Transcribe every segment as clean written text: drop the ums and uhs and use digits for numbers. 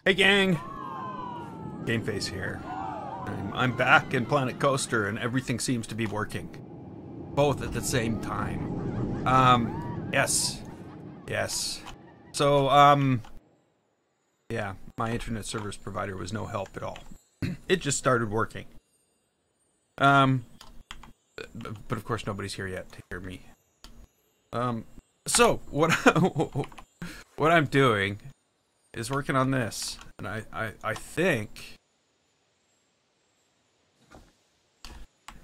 Hey gang! Gameface here. I'm back in Planet Coaster and everything seems to be working. Both at the same time. Yes. Yes. So, yeah, my internet service provider was no help at all. It just started working. But of course nobody's here yet to hear me. So, what I'm doing is working on this, and I think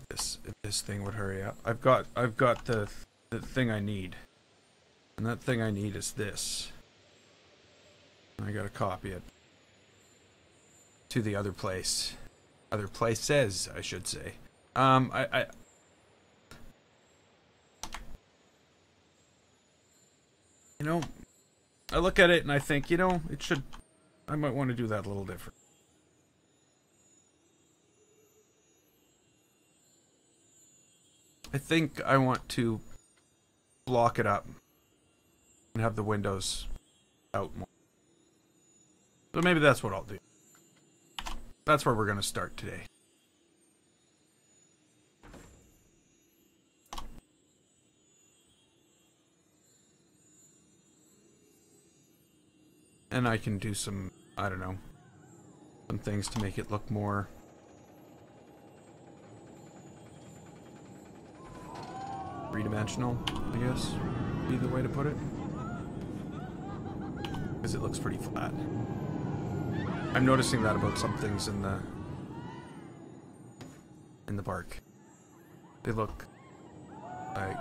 if this thing would hurry up. I've got the thing I need, and that thing I need is this. And I gotta copy it to the other place, other places, I should say. You know, I look at it and I think, you know, I might want to do that a little different. I think I want to block it up and have the windows out more. So maybe that's what I'll do. That's where we're going to start today. And I can do some, I don't know, some things to make it look more three-dimensional, I guess, would be the way to put it. Because it looks pretty flat. I'm noticing that about some things in the park. They look like,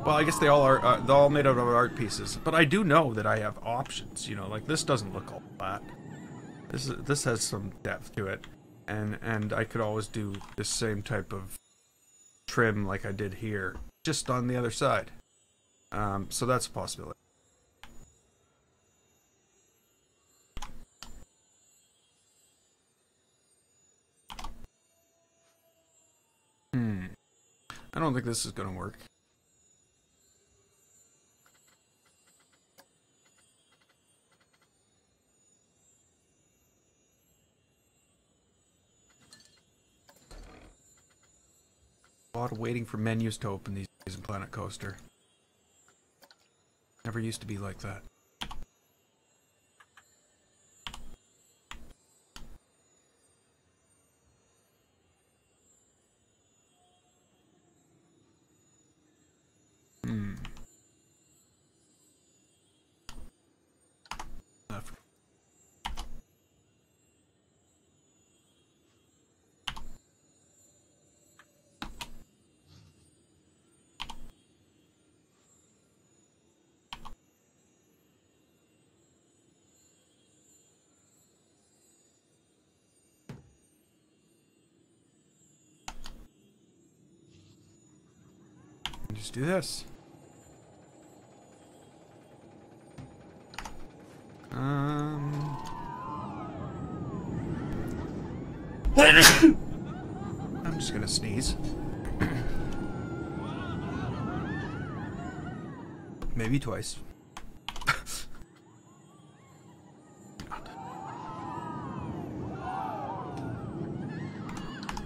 well, I guess they all are, they're all made out of art pieces. But I do know that I have options, you know, like this doesn't look all flat. This has some depth to it. And I could always do the same type of trim like I did here, just on the other side. So that's a possibility. I don't think this is gonna work. A lot of waiting for menus to open these days in Planet Coaster. Never used to be like that. Just do this. I'm just gonna sneeze. Maybe twice.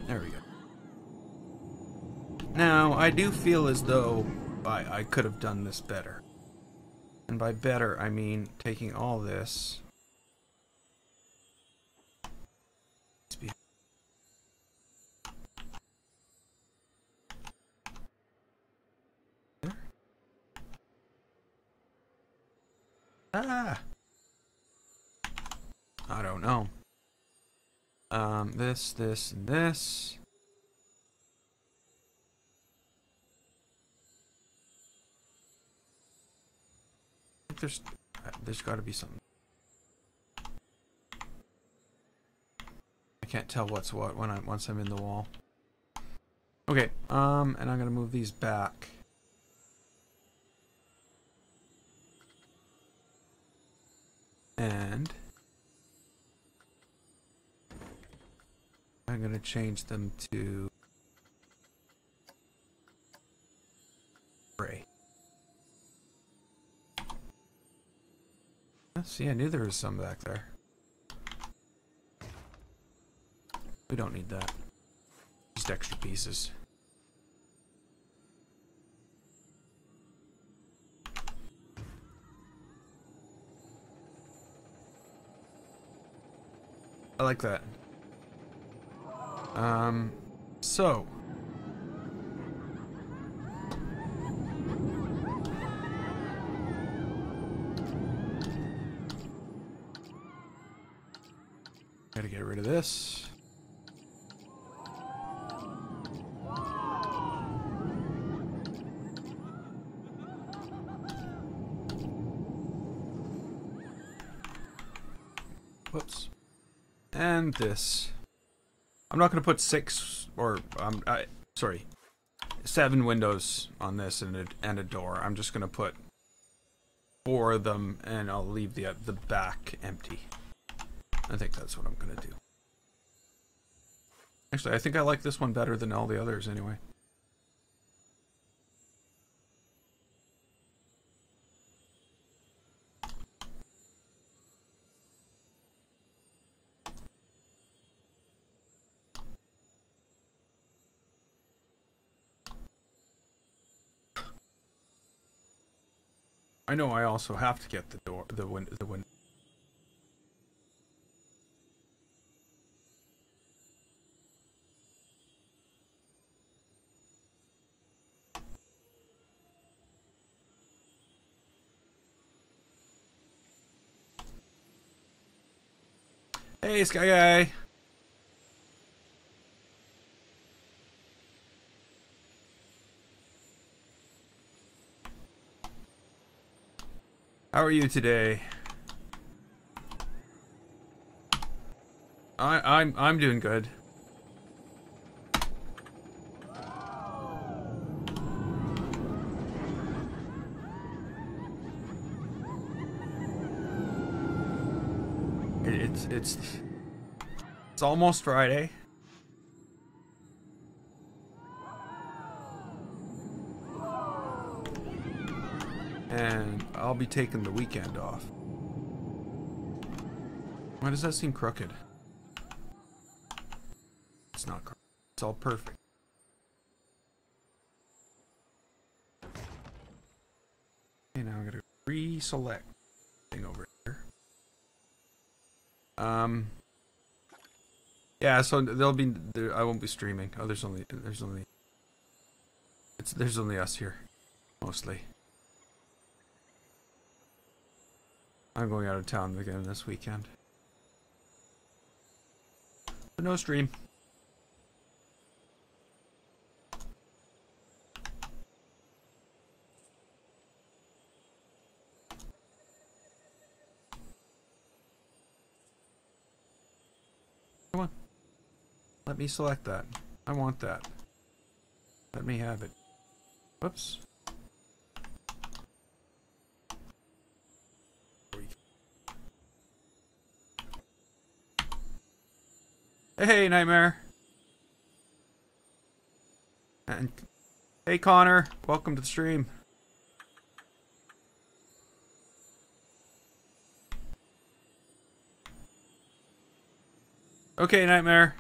There we go. Now, I do feel as though I could have done this better. And by better, I mean taking all this. Ah! I don't know. This, and this. There's got to be something. I can't tell what's what once I'm in the wall. Okay, and I'm gonna move these back. And I'm gonna change them to gray. See, I knew there was some back there. We don't need that. Just extra pieces. I like that. So. Gotta get rid of this. Whoops. And this. I'm not going to put 6 or sorry, 7 windows on this and a door. I'm just going to put 4 of them, and I'll leave the back empty. I think that's what I'm going to do. Actually, I think I like this one better than all the others anyway. I know I also have to get the window. Hey, Sky Guy. How are you today? I'm doing good. It's almost Friday. And I'll be taking the weekend off. Why does that seem crooked? It's not crooked. It's all perfect. Okay, now I'm gonna reselect thing over here. Yeah, so there'll be I won't be streaming. Oh, there's only us here, mostly. I'm going out of town again this weekend. But no stream. Come on. Let me select that. I want that. Let me have it. Whoops. Hey, Nightmare. And hey, Connor. Welcome to the stream. Okay, Nightmare.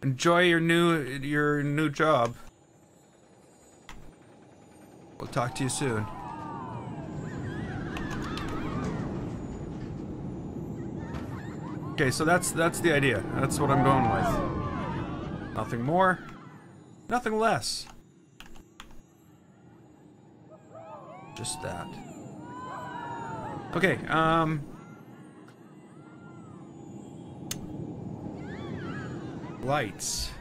Enjoy your new job. We'll talk to you soon. Okay, so that's the idea. That's what I'm going with. Nothing more, nothing less. Just that. Okay, lights.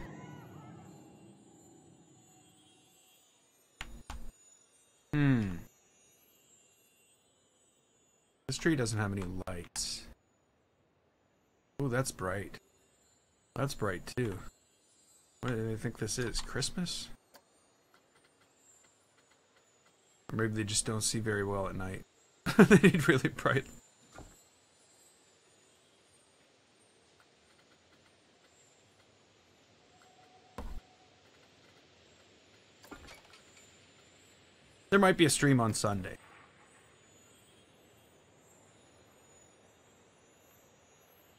This tree doesn't have any lights. Oh, that's bright. That's bright too. What do they think this is? Christmas? Or maybe they just don't see very well at night. They need really bright. There might be a stream on Sunday.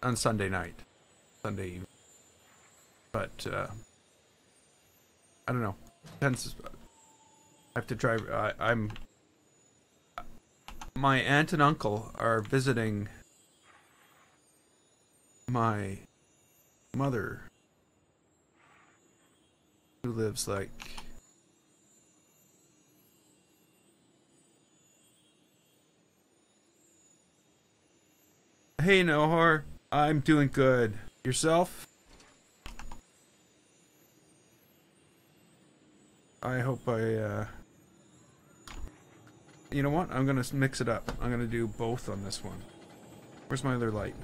On Sunday night. Sunday evening. But I don't know. Depends. I have to drive. My aunt and uncle are visiting my mother, who lives like Hey Nohor, I'm doing good. Yourself? I hope you know what? I'm gonna mix it up. I'm gonna do both on this one. Where's my other light?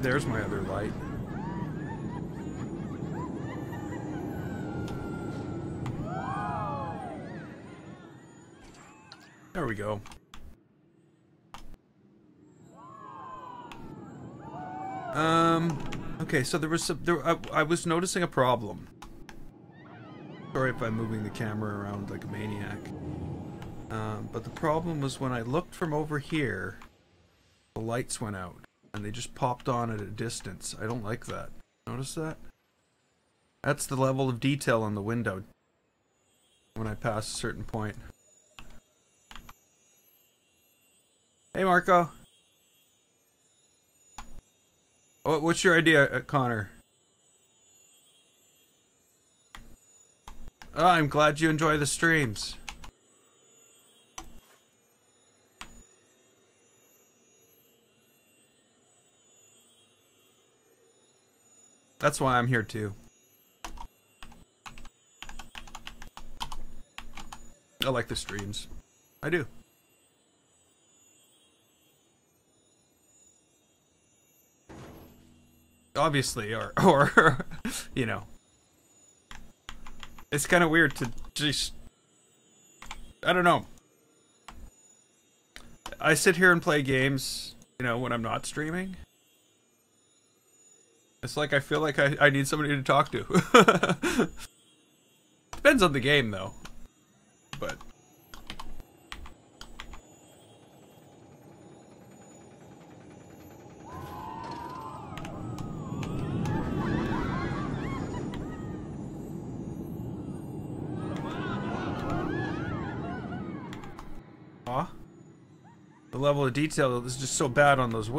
There's my other light. There we go. Okay, so I was noticing a problem. Sorry if I'm moving the camera around like a maniac. But the problem was when I looked from over here, the lights went out, and they just popped on at a distance. I don't like that. Notice that? That's the level of detail on the window when I pass a certain point. Hey, Marco. What's your idea, Connor? Oh, I'm glad you enjoy the streams. That's why I'm here too. I like the streams. I do. Obviously, or you know, it's kind of weird to just, I don't know. I sit here and play games, you know, when I'm not streaming. It's like I feel like I need somebody to talk to. Depends on the game, though. But the level of detail is just so bad on those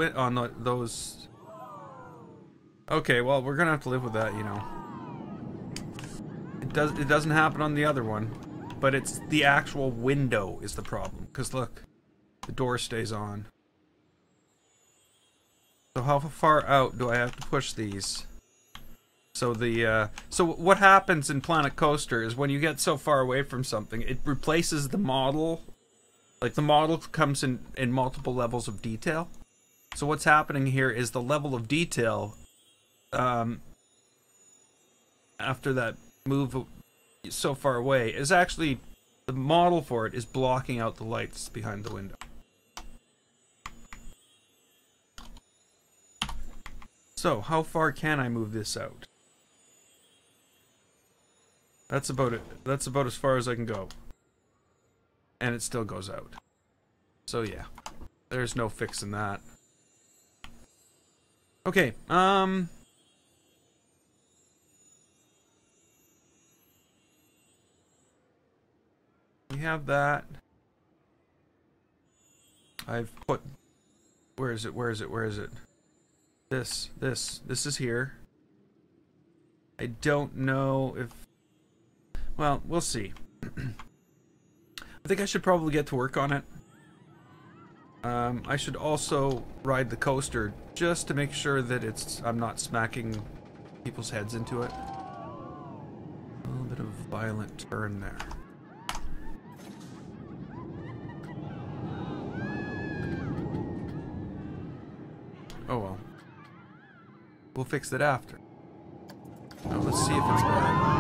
those. Okay, well, we're gonna have to live with that, you know. It doesn't happen on the other one, but it's the actual window is the problem. Cause look, the door stays on. So how far out do I have to push these? So so what happens in Planet Coaster is when you get so far away from something, it replaces the model. Like the model comes in multiple levels of detail. So what's happening here is the level of detail after that move so far away is actually, the model for it is blocking out the lights behind the window. So how far can I move this out? That's about it. That's about as far as I can go. And it still goes out. So yeah, there's no fixing that. Okay, we have that. I've put, where is it? This is here. I don't know if, well, we'll see. I think I should probably get to work on it. I should also ride the coaster just to make sure that I'm not smacking people's heads into it. A little bit of violent turn there. Oh well. We'll fix it after. Now let's see if it's bad.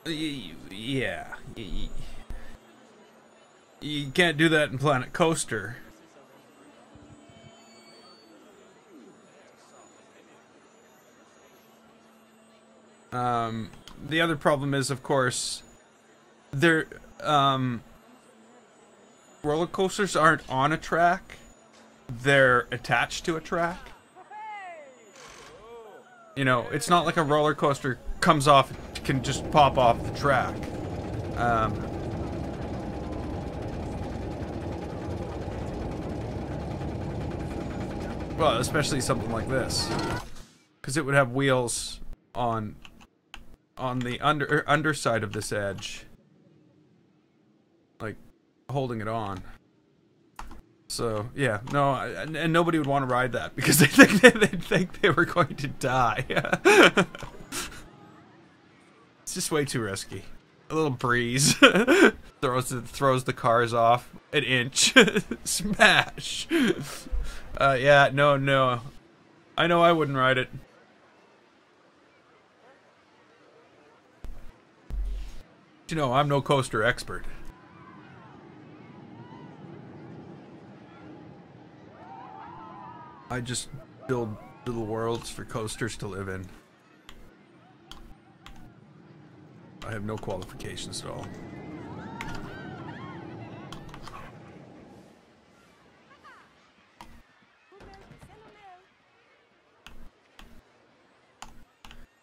Yeah. You can't do that in Planet Coaster. The other problem is, of course, roller coasters aren't on a track. They're attached to a track. You know, it's not like a roller coaster comes off, can just pop off the track. Well, especially something like this, because it would have wheels on the underside of this edge, like holding it on. So yeah, no, and nobody would want to ride that because they'd think they were going to die. It's just way too risky. A little breeze throws the cars off an inch. Smash. Yeah, no. I know I wouldn't ride it. You know, I'm no coaster expert. I just build little worlds for coasters to live in. I have no qualifications at all.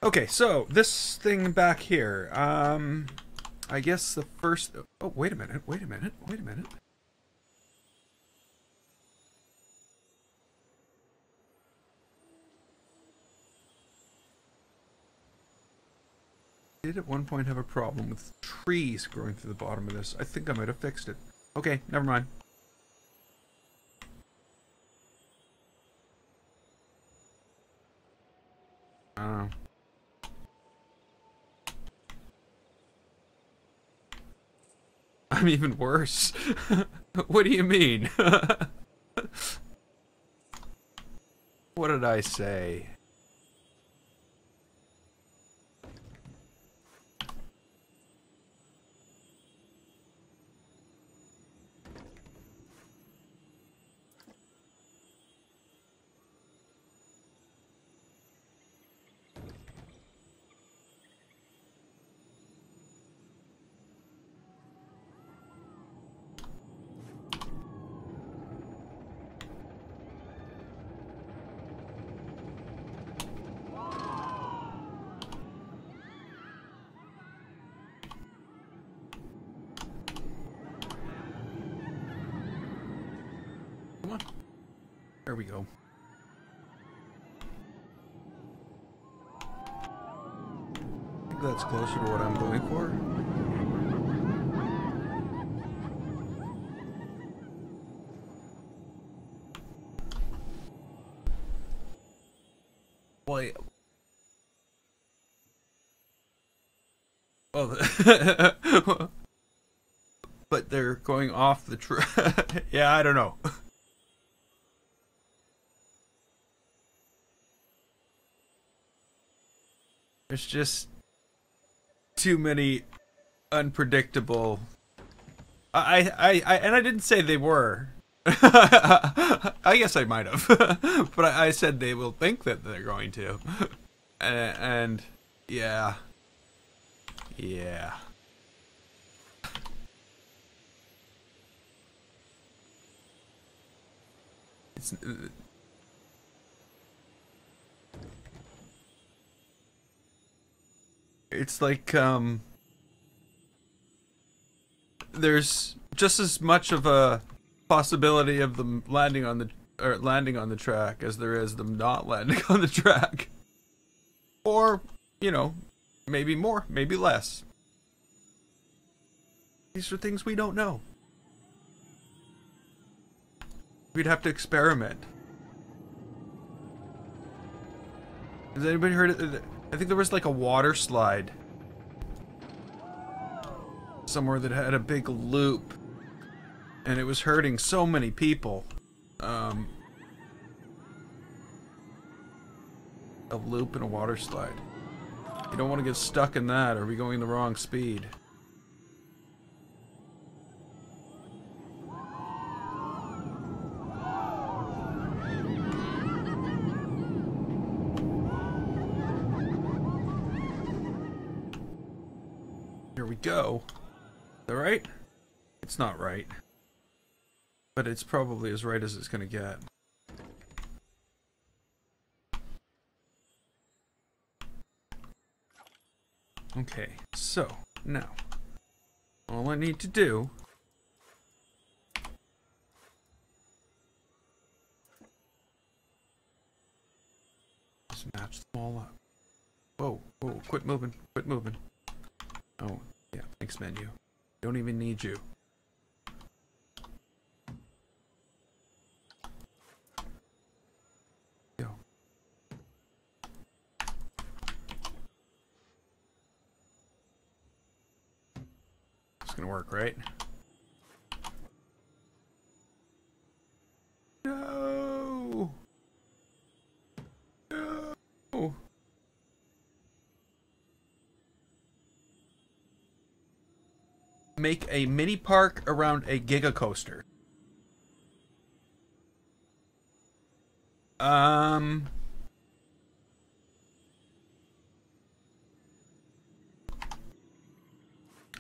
Okay, so this thing back here, I guess the first... Oh, wait a minute. Did at one point have a problem with trees growing through the bottom of this. I think I might have fixed it. Okay, never mind. I'm even worse. What do you mean? What did I say? Come on. There we go. I think that's closer to what I'm going for. Boy. Oh, but they're going off the track. Yeah, I don't know. There's just too many unpredictable. And I didn't say they were. I guess I might have, but I said they will think that they're going to, and yeah. It's like there's just as much of a possibility of them landing on the track as there is them not landing on the track, or you know, maybe more, maybe less. These are things we don't know. We'd have to experiment. Has anybody heard it? I think there was like a water slide somewhere that had a big loop, and it was hurting so many people. A loop and a water slide. You don't want to get stuck in that. Are we going the wrong speed? Here we go. Is that right? It's not right. But it's probably as right as it's gonna get. Okay, so now all I need to do is match them all up. Whoa, whoa, quit moving, quit moving. Oh, yeah, thanks menu. Don't even need you. Go. It's gonna work, right? No! No! Make a mini park around a Giga Coaster.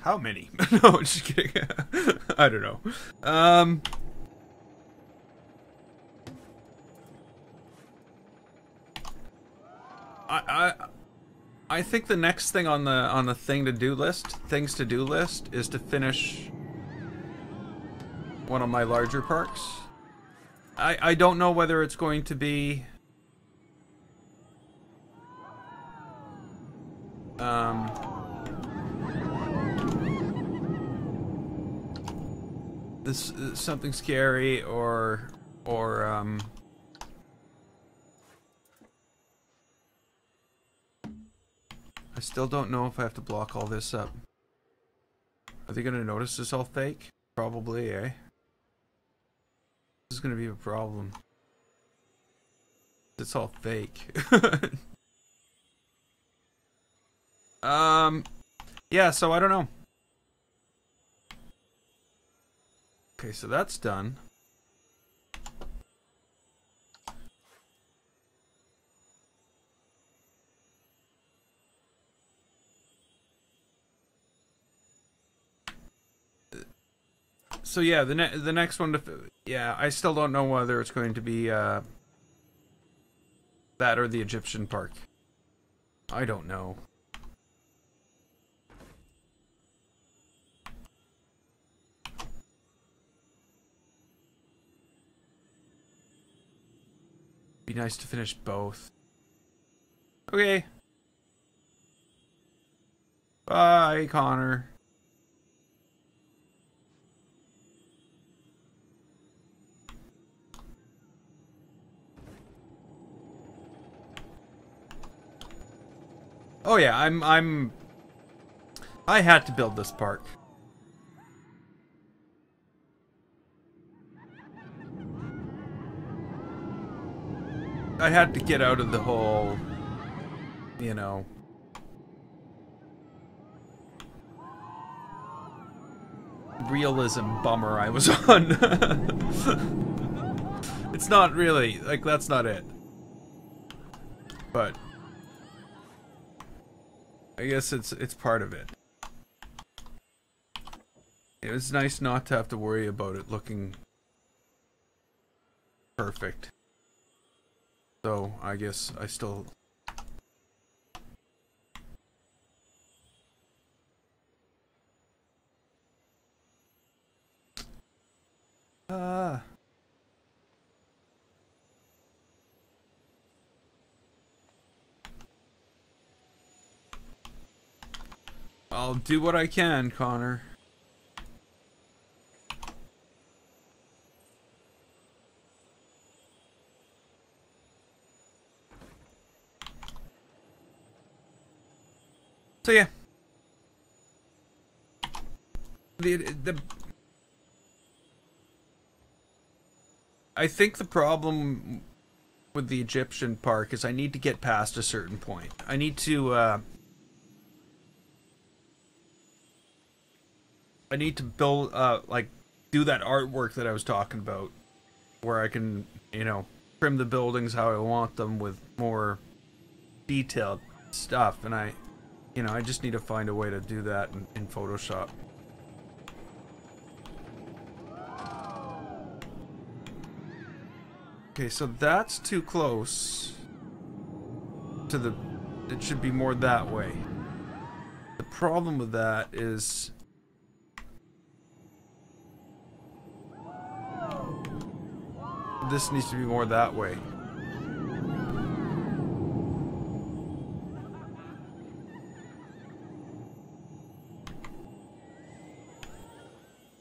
How many? No, just kidding. I don't know. I think the next thing on the things to do list is to finish one of my larger parks. I don't know whether it's going to be this something scary or I still don't know if I have to block all this up. Are they gonna notice this all fake? Probably, eh? This is gonna be a problem. It's all fake. Yeah, so I don't know. Okay, so that's done. So yeah, the next one yeah, I still don't know whether it's going to be that or the Egyptian park. I don't know. Be nice to finish both. Okay. Bye, Connor. Oh yeah, I had to build this park. I had to get out of the whole, you know, realism bummer I was on. It's not really, like, that's not it. But I guess it's part of it. It was nice not to have to worry about it looking perfect. So I guess I still I'll do what I can, Connor. So yeah, I think the problem with the Egyptian park is I need to get past a certain point. I need to I need to build, like, do that artwork that I was talking about, where I can, you know, trim the buildings how I want them with more detailed stuff, and I just need to find a way to do that in Photoshop. Okay, so that's too close to the... It should be more that way. The problem with that is... This needs to be more that way.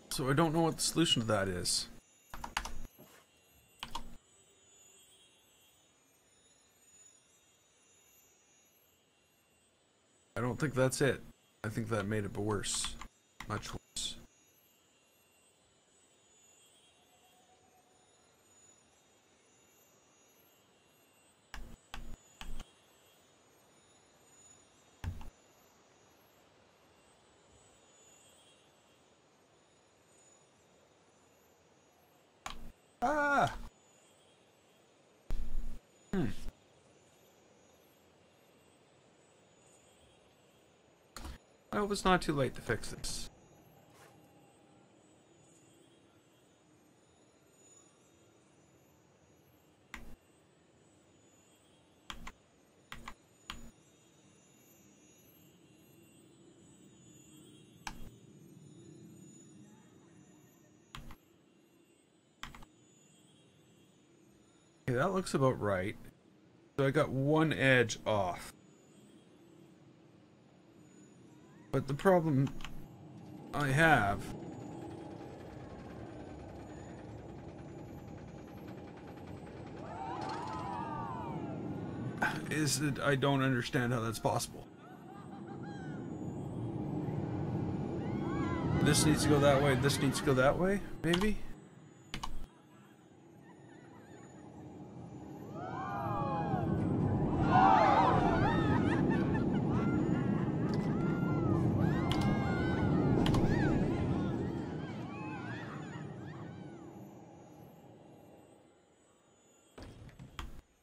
So I don't know what the solution to that is. I don't think that's it. I think that made it worse. Much worse. Ah! I hope it's not too late to fix this. Okay, that looks about right. So I got one edge off. But the problem I have is that I don't understand how that's possible. This needs to go that way, this needs to go that way, maybe?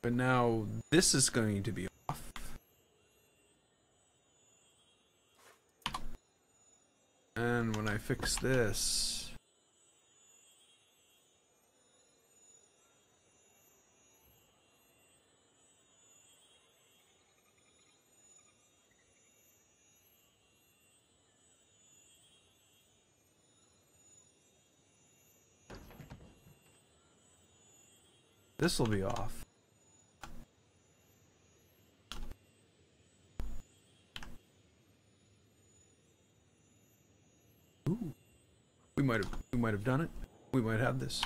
But now this is going to be off. And when I fix this... This will be off. Ooh. We might have done it. We might have this.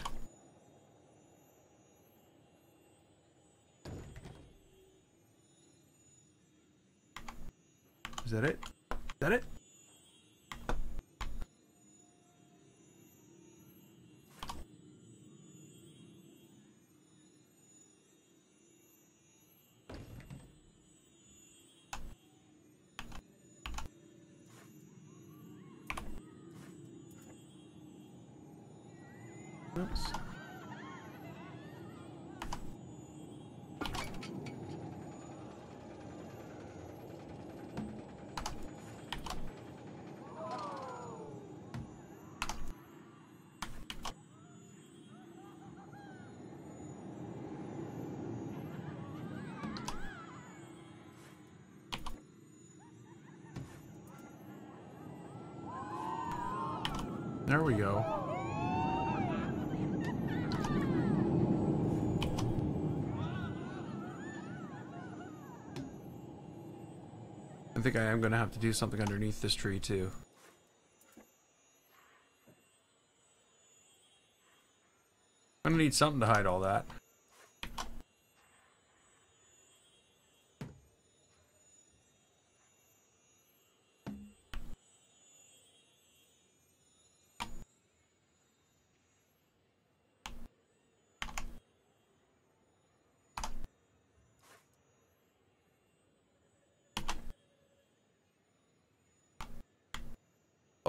Is that it? Is that it? Oops. There we go. I think I am going to have to do something underneath this tree too. I'm going to need something to hide all that.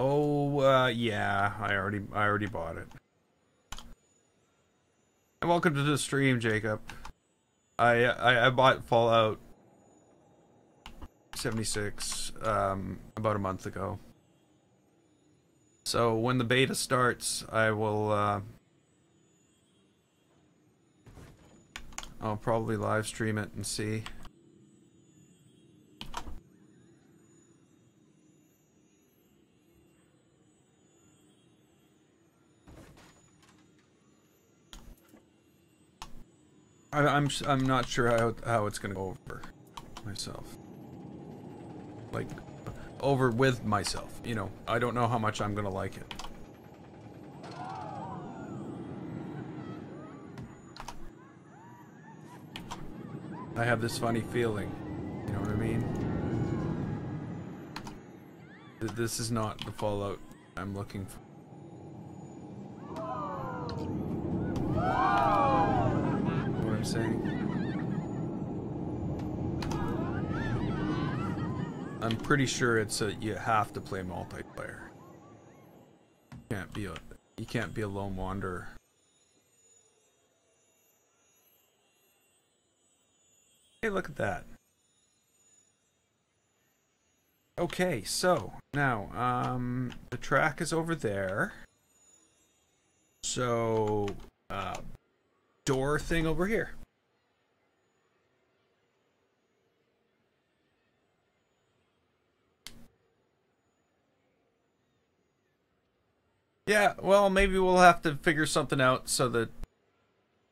Oh, yeah, I already bought it. And welcome to the stream, Jacob. I bought Fallout 76 about a month ago. So when the beta starts, I'll probably live stream it and see. I'm not sure how it's gonna go over myself. Like, over with myself, you know. I don't know how much I'm gonna like it. I have this funny feeling, you know what I mean? This is not the Fallout I'm looking for. What I'm saying? I'm pretty sure it's you have to play multiplayer. You can't be a lone wanderer. Hey, look at that. Okay, so now the track is over there. So door thing over here. Yeah, well, maybe we'll have to figure something out so that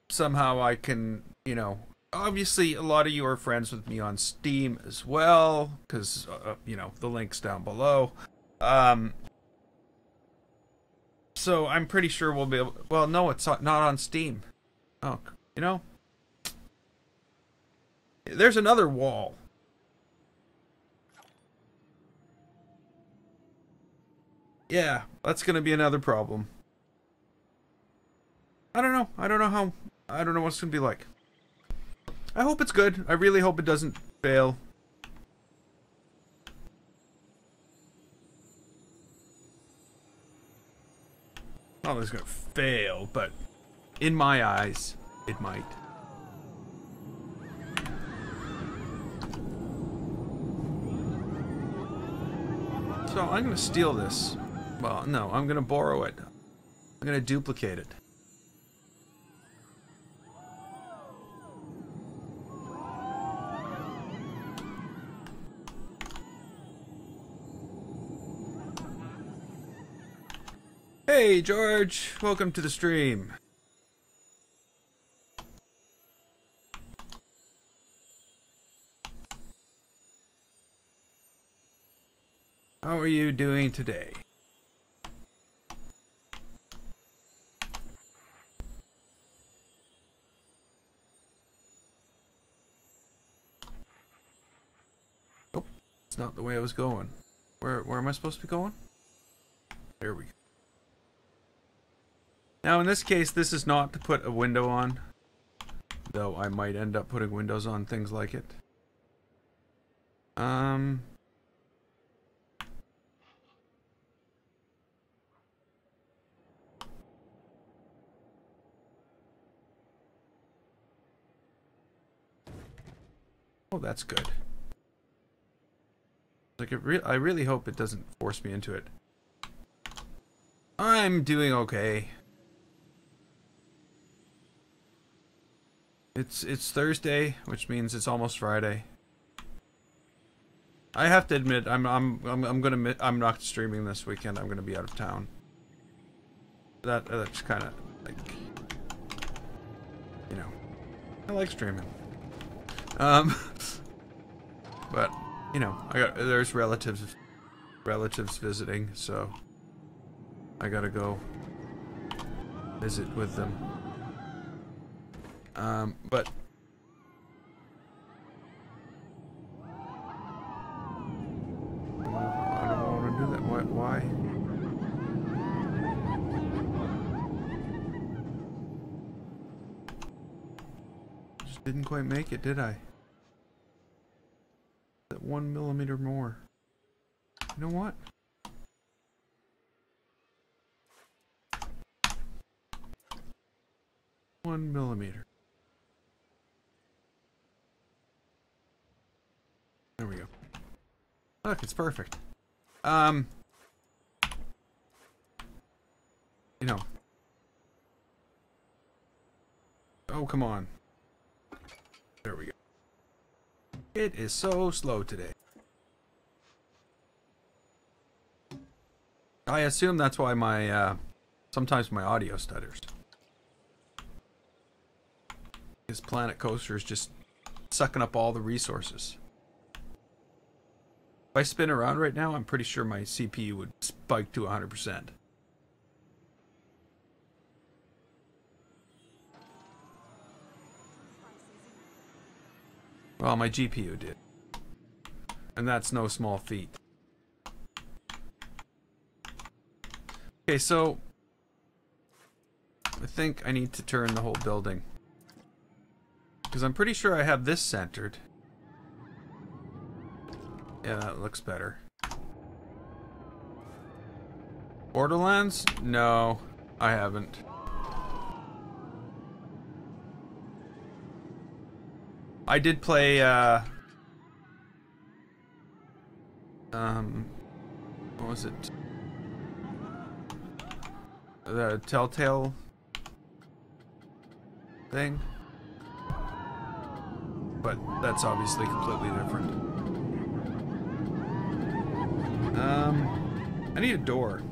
somehow I can, you know, obviously a lot of you are friends with me on Steam as well, because, you know, the link's down below. So I'm pretty sure we'll be able, well, no, it's not on Steam. Oh, you know, there's another wall. Yeah, that's gonna be another problem. I don't know. I don't know what it's gonna be like. I hope it's good. I really hope it doesn't fail. Not that it's gonna fail, but in my eyes, it might. So I'm gonna steal this. Well, no, I'm gonna borrow it. I'm gonna duplicate it. Hey, George! Welcome to the stream. How are you doing today? Oh, it's not the way I was going. Where am I supposed to be going? There we go. Now in this case, this is not to put a window on, though I might end up putting windows on things like it. Oh, that's good. Like I really hope it doesn't force me into it. I'm doing okay. It's Thursday, which means it's almost Friday. I have to admit, I'm not streaming this weekend. I'm gonna be out of town. That's kind of like, you know, I like streaming. But you know, there's relatives visiting, so I gotta go visit with them. But I don't want to do that. Why? Just didn't quite make it, did I? That 1 millimeter more. You know what? 1 millimeter. There we go. Look, it's perfect. You know. Oh, come on. There we go. It is so slow today. I assume that's why my, sometimes my audio stutters. This Planet Coaster is just sucking up all the resources. If I spin around right now, I'm pretty sure my CPU would spike to 100%. Well, my GPU did. And that's no small feat. Okay, so I think I need to turn the whole building. Because I'm pretty sure I have this centered. Yeah, that looks better. Borderlands? No, I haven't. I did play, what was it? The Telltale thing? But that's obviously completely different. I need a door.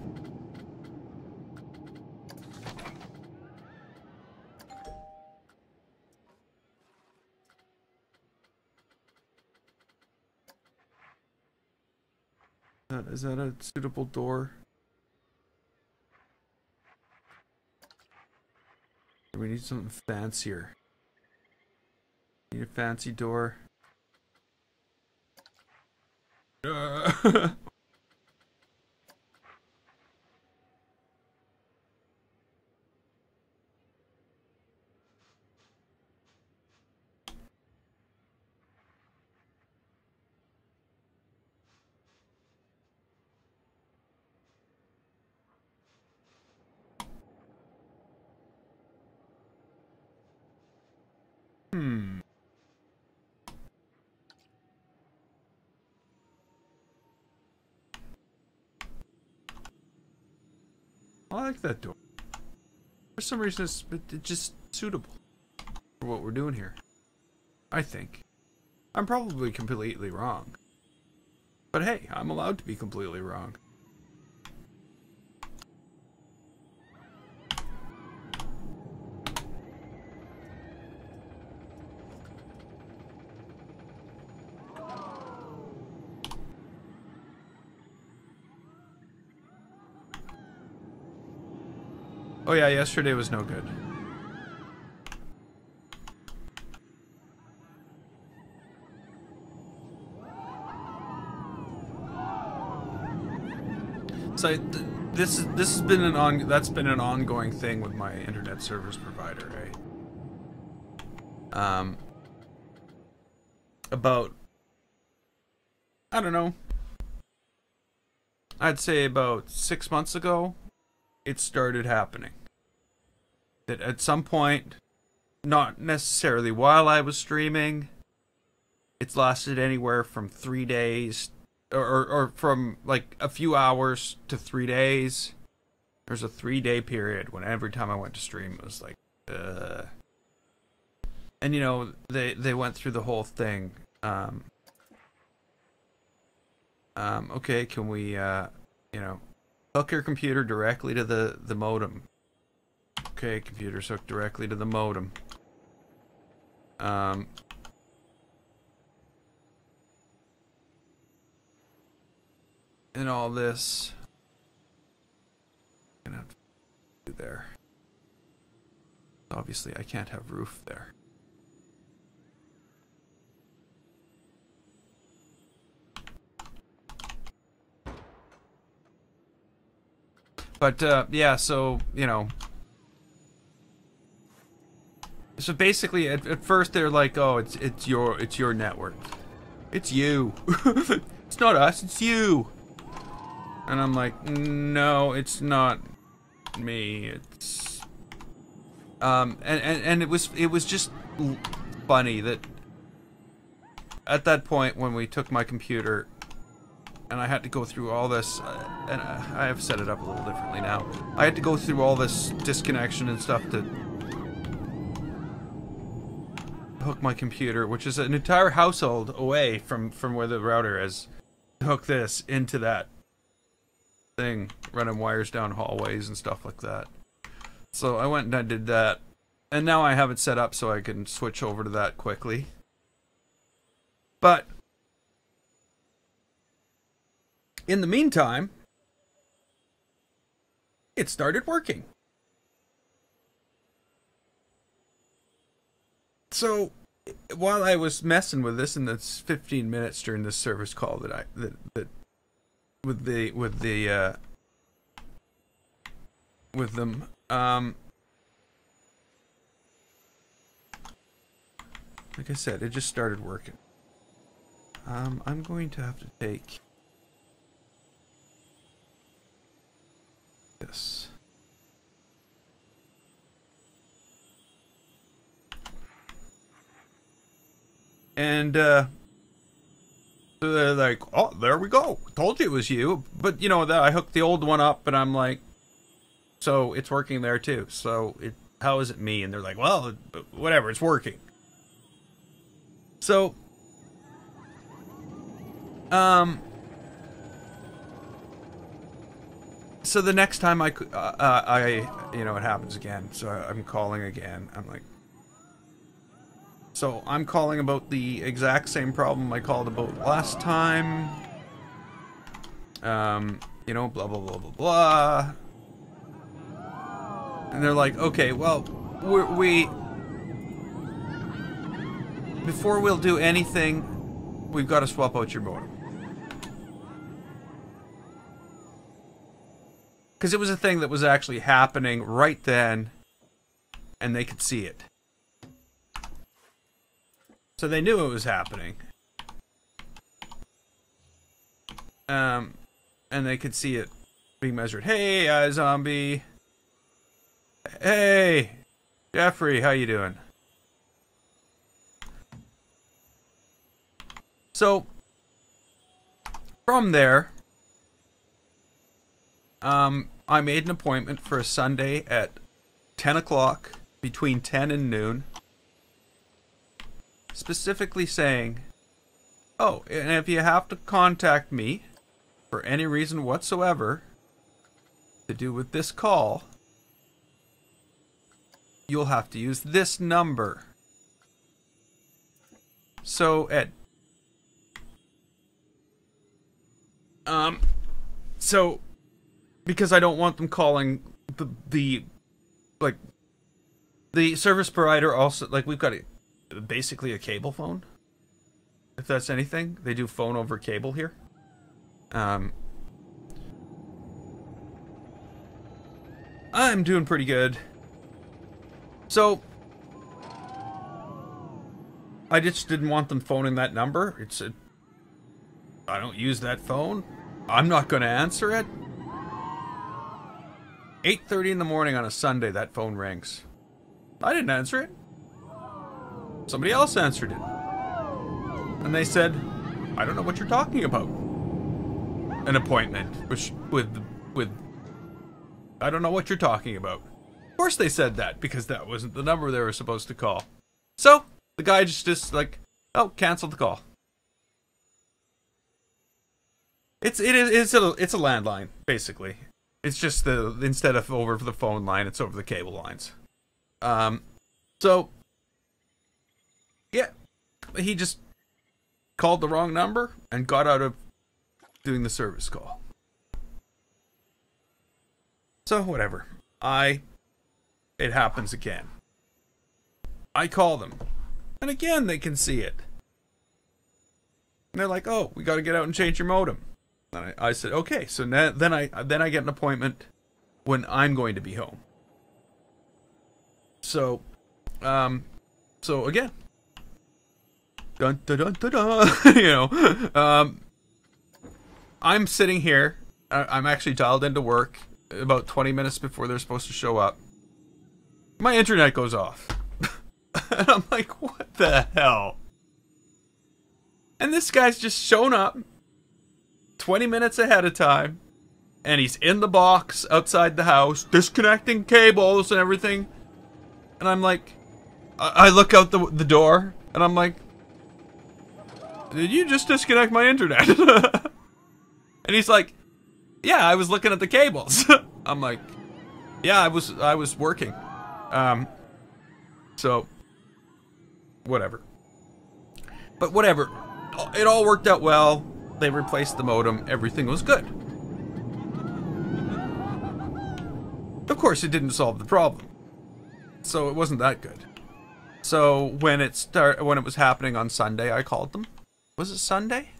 Is that a suitable door? We need something fancier. Need a fancy door. I like that door. For some reason, it's just suitable for what we're doing here. I think. I'm probably completely wrong. But hey, I'm allowed to be completely wrong. Oh yeah, yesterday was no good. So this has been an ongoing thing with my internet service provider, right? About, I don't know, I'd say about 6 months ago, it started happening. That at some point, not necessarily while I was streaming, it's lasted anywhere from 3 days, or from like a few hours to 3 days. There's a 3-day period when every time I went to stream, it was like, And you know, they went through the whole thing. Okay, can we, you know, hook your computer directly to the modem? Okay, computer's hooked directly to the modem. And all this. I'm gonna have to do there. Obviously, I can't have roof there. But yeah, so you know. So basically, at first they're like, "Oh, it's your network, it's you, it's not us, it's you," and I'm like, "No, it's not me, it's And it was just funny that at that point when we took my computer and I had to go through all this, and I have set it up a little differently now. I had to go through all this disconnection and stuff to hook my computer, which is an entire household away from where the router is, to hook this into that thing, running wires down hallways and stuff like that. So I went and I did that, and now I have it set up so I can switch over to that quickly. But in the meantime, it started working. So while I was messing with this in the 15 minutes during this service call that with them, like I said, it just started working. I'm going to have to take this. And so they're like, oh, there we go. Told you it was you. But you know, that I hooked the old one up and I'm like, so it's working there too. So how is it me? And they're like, well, whatever, it's working. So so the next time you know, it happens again. So I'm calling again. I'm like, so I'm calling about the exact same problem I called about last time. You know, blah, blah, blah, blah, blah. And they're like, okay, well, before we'll do anything, we've got to swap out your modem. Because it was a thing that was actually happening right then, and they could see it. So they knew it was happening. And they could see it being measured. Hey, iZombie. Hey, Jeffrey, how you doing? So, from there, I made an appointment for a Sunday at 10 o'clock, between 10 and noon. Specifically saying, oh, and if you have to contact me for any reason whatsoever to do with this call, you'll have to use this number. So because I don't want them calling the service provider also, like, we've got basically a cable phone, if that's anything. They do phone over cable here. I'm doing pretty good. So I just didn't want them phoning that number. I don't use that phone. I'm not going to answer it. 8:30 in the morning on a Sunday, that phone rings. I didn't answer it. Somebody else answered it. And they said, I don't know what you're talking about. An appointment with I don't know what you're talking about. Of course they said that, because that wasn't the number they were supposed to call. So the guy just like, oh, cancel the call. It's a landline, basically. It's just instead of over the phone line, it's over the cable lines. So yeah, he just called the wrong number and got out of doing the service call. So whatever. It happens again. I call them, and again they can see it. And they're like, "Oh, we got to get out and change your modem." And I said, "Okay." So then I get an appointment when I'm going to be home. So, so again, dun dun dun dun dun. You know, I'm sitting here. I'm actually dialed into work about 20 minutes before they're supposed to show up. my internet goes off. And I'm like, what the hell? And this guy's just shown up 20 minutes ahead of time, and he's in the box outside the house, disconnecting cables and everything. And I'm like, I look out the door, and I'm like, did you just disconnect my internet? And he's like, yeah, I was looking at the cables. I'm like, yeah, I was working. So, whatever. But whatever. It all worked out well. They replaced the modem. Everything was good. Of course, it didn't solve the problem. So it wasn't that good. So when it was happening on Sunday, I called them. Was it Sunday?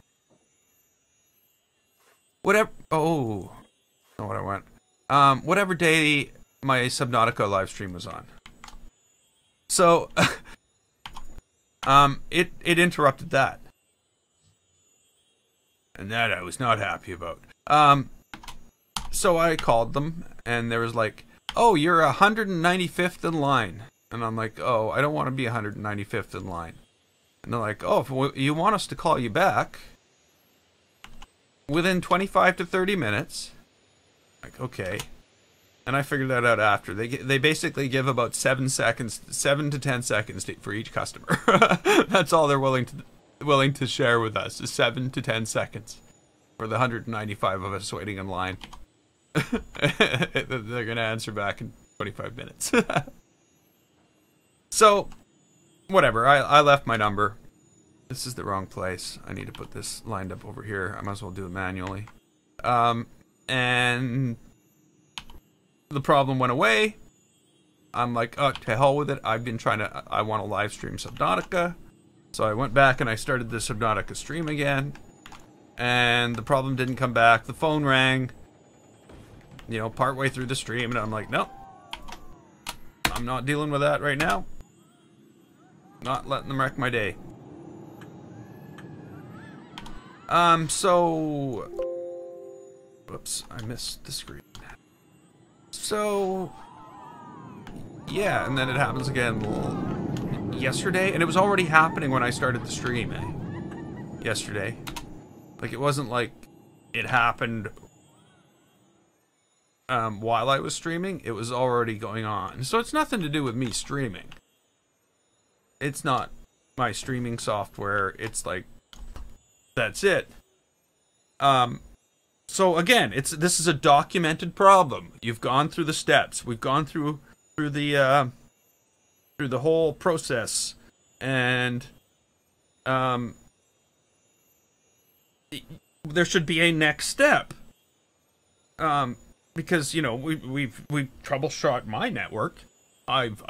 Whatever. Oh, not what I went. Whatever day my Subnautica live stream was on. So, it interrupted that. And that I was not happy about. So I called them, and there was like, oh, you're 195th in line. And I'm like, oh, I don't want to be 195th in line. And they're like, oh, if you want us to call you back within 25 to 30 minutes. Like, okay. And I figured that out after. They basically give about 7 to 10 seconds for each customer. That's all they're willing to share with us, is 7 to 10 seconds for the 195 of us waiting in line. They're gonna answer back in 25 minutes. So, whatever. I left my number. This is the wrong place. I need to put this lined up over here. I might as well do it manually. And the problem went away. I'm like, oh, to hell with it. I want to live stream Subnautica. So I went back and I started the Subnautica stream again. And the problem didn't come back. The phone rang, you know, partway through the stream. And I'm like, nope. I'm not dealing with that right now. Not letting them wreck my day. So... Whoops, I missed the screen. So... Yeah, and then it happens again yesterday, and it was already happening when I started the stream, yesterday. Like, it wasn't like it happened while I was streaming. It was already going on. So it's nothing to do with me streaming. It's not my streaming software. It's like, that's it. So again, this is a documented problem. You've gone through the steps. We've gone through the whole process, and there should be a next step. Because, you know, we've troubleshot my network. I've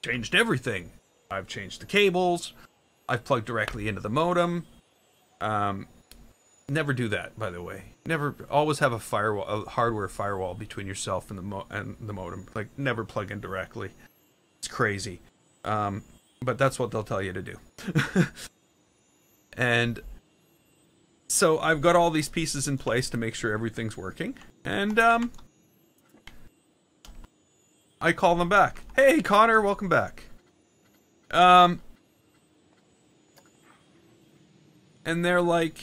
changed everything. I've changed the cables. I've plugged directly into the modem. Never do that, by the way. Never. Always have a firewall, a hardware firewall between yourself and the modem. Like, never plug in directly. It's crazy. But that's what they'll tell you to do. And so I've got all these pieces in place to make sure everything's working. And I call them back. Hey, Connor, welcome back. And they're like,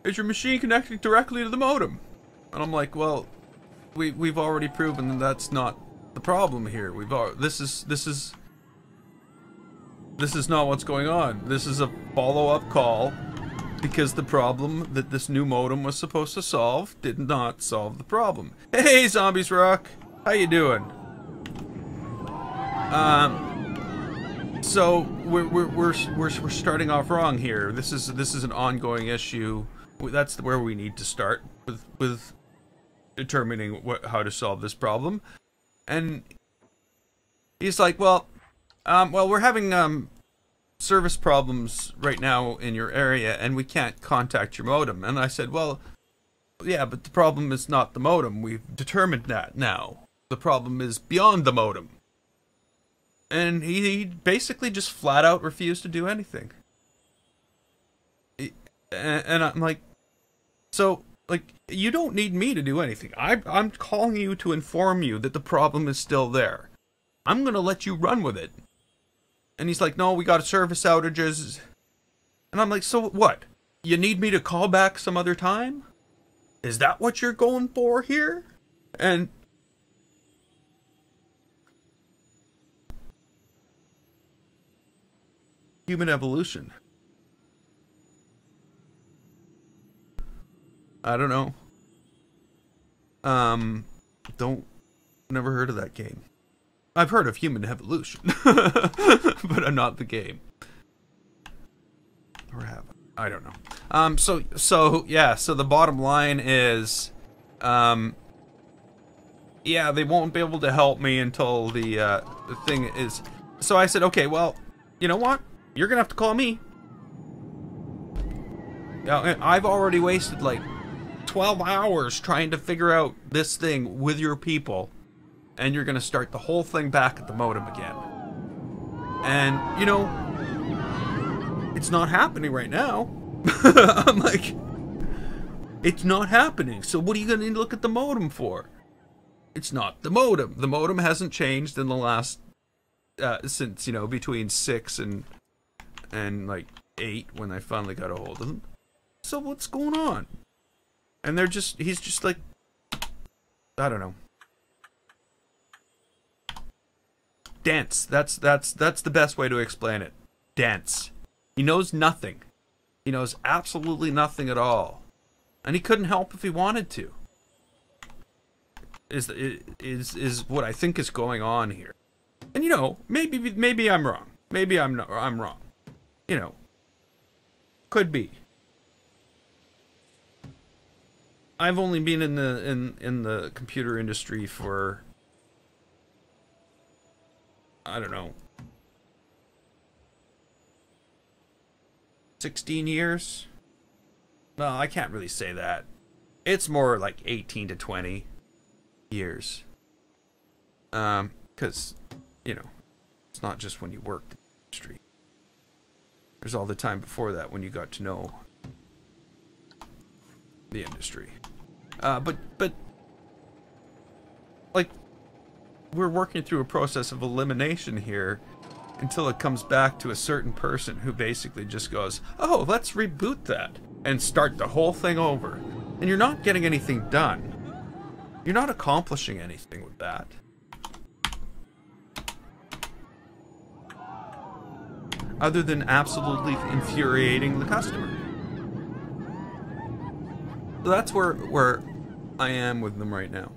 is your machine connected directly to the modem? And I'm like, well, we've already proven that that's not the problem here. This is not what's going on. This is a follow-up call because the problem that this new modem was supposed to solve did not solve the problem. Hey, Zombies Rock, how you doing? So we're starting off wrong here. This is an ongoing issue. That's where we need to start with determining how to solve this problem. And he's like, well, we're having service problems right now in your area, and we can't contact your modem. And I said, well, yeah, but the problem is not the modem. We've determined that now. The problem is beyond the modem. And he basically just flat out refused to do anything. And I'm like, so Like, you don't need me to do anything. I'm calling you to inform you that the problem is still there. I'm gonna let you run with it. And he's like, no, we got service outages. And I'm like, so what? You need me to call back some other time? Is that what you're going for here? And human evolution. I don't know. Never heard of that game. I've heard of human evolution, but I'm not the game. Or have I? I don't know. So the bottom line is, yeah, they won't be able to help me until the thing is. So I said, okay, well, you know what? You're gonna have to call me. Now, I've already wasted like 12 hours trying to figure out this thing with your people, and you're gonna start the whole thing back at the modem again. And, you know, it's not happening right now. I'm like, it's not happening, so what are you gonna need to look at the modem for? It's not the modem. The modem hasn't changed in the last, since, you know, between 6 and like 8 when I finally got a hold of them. So what's going on? And he's just like, I don't know. Dense. That's the best way to explain it. Dense. He knows nothing. He knows absolutely nothing at all. And he couldn't help if he wanted to. Is what I think is going on here. And you know, maybe I'm wrong. Maybe I'm wrong. You know. Could be. I've only been in the computer industry for, I don't know, 16 years? No, I can't really say that. It's more like 18 to 20 years. 'Cause, you know, it's not just when you work in the industry. There's all the time before that when you got to know the industry. But like, we're working through a process of elimination here until it comes back to a certain person who basically just goes, oh, let's reboot that and start the whole thing over. And you're not getting anything done. You're not accomplishing anything with that. Other than absolutely infuriating the customer. So that's where I am with them right now.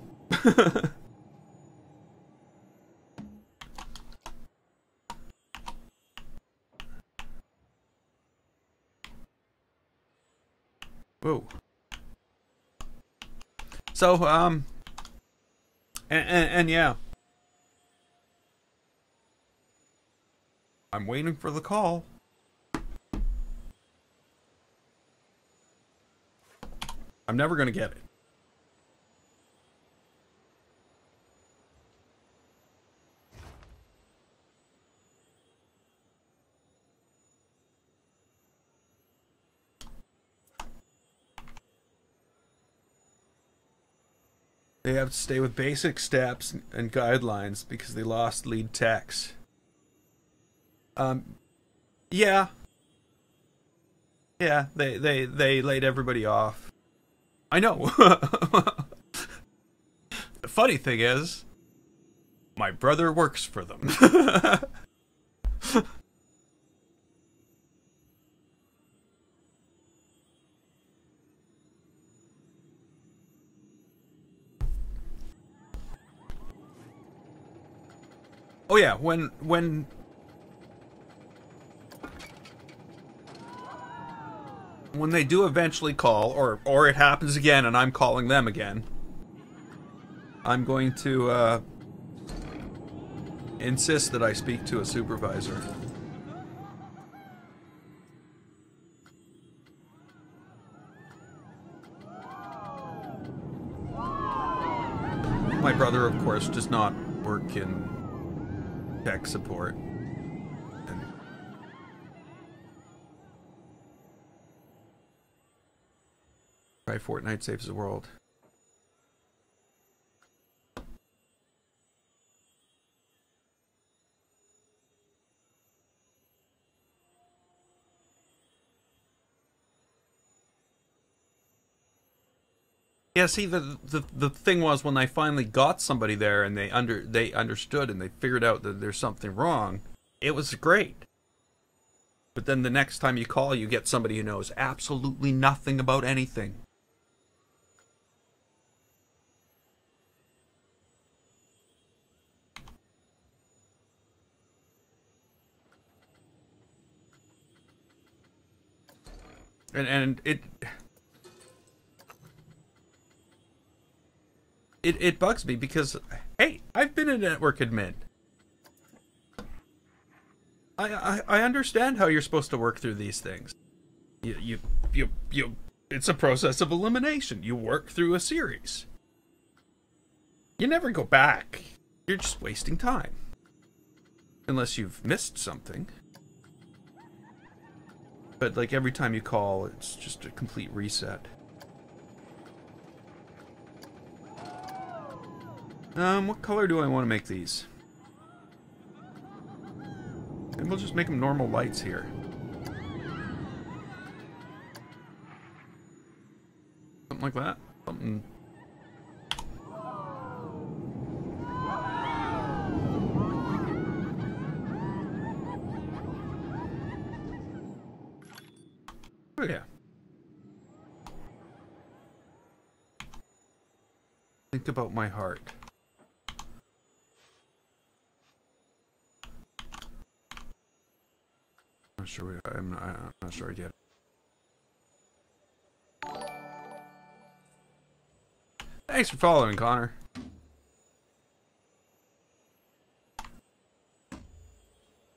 Whoa. So, and yeah. I'm waiting for the call. I'm never gonna get it. They have to stay with basic steps and guidelines because they lost lead techs. Yeah. Yeah, they laid everybody off. I know. The funny thing is, my brother works for them. Oh yeah, when they do eventually call, or it happens again and I'm calling them again, I'm going to insist that I speak to a supervisor. My brother, of course, does not work in tech support. Why Fortnite saves the world. Yeah, see, the thing was, when I finally got somebody there and they understood and they figured out that there's something wrong, it was great. But then the next time you call, you get somebody who knows absolutely nothing about anything. And it bugs me because, hey, I've been a network admin. I understand how you're supposed to work through these things. You it's a process of elimination. You work through a series. You never go back. You're just wasting time. Unless you've missed something. But like every time you call, it's just a complete reset. What color do I want to make these? And we'll just make them normal lights here. Something like that. Something. Oh yeah. Think about my heart. I'm not sure I get it. Thanks for following, Connor.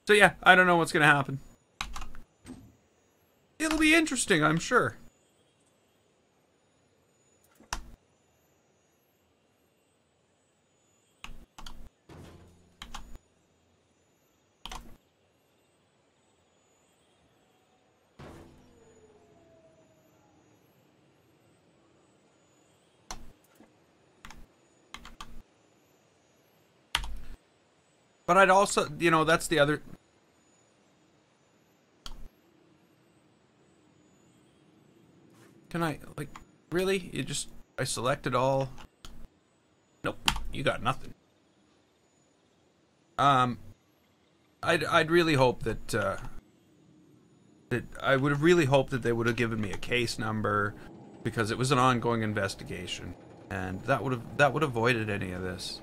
So yeah, I don't know what's gonna happen. It'll be interesting, I'm sure. But I'd also, you know, that's the other... Can I, like, really? You just, I selected all... Nope, you got nothing. I'd really hope that, I would have really hoped that they would have given me a case number, because it was an ongoing investigation, and that would have avoided any of this.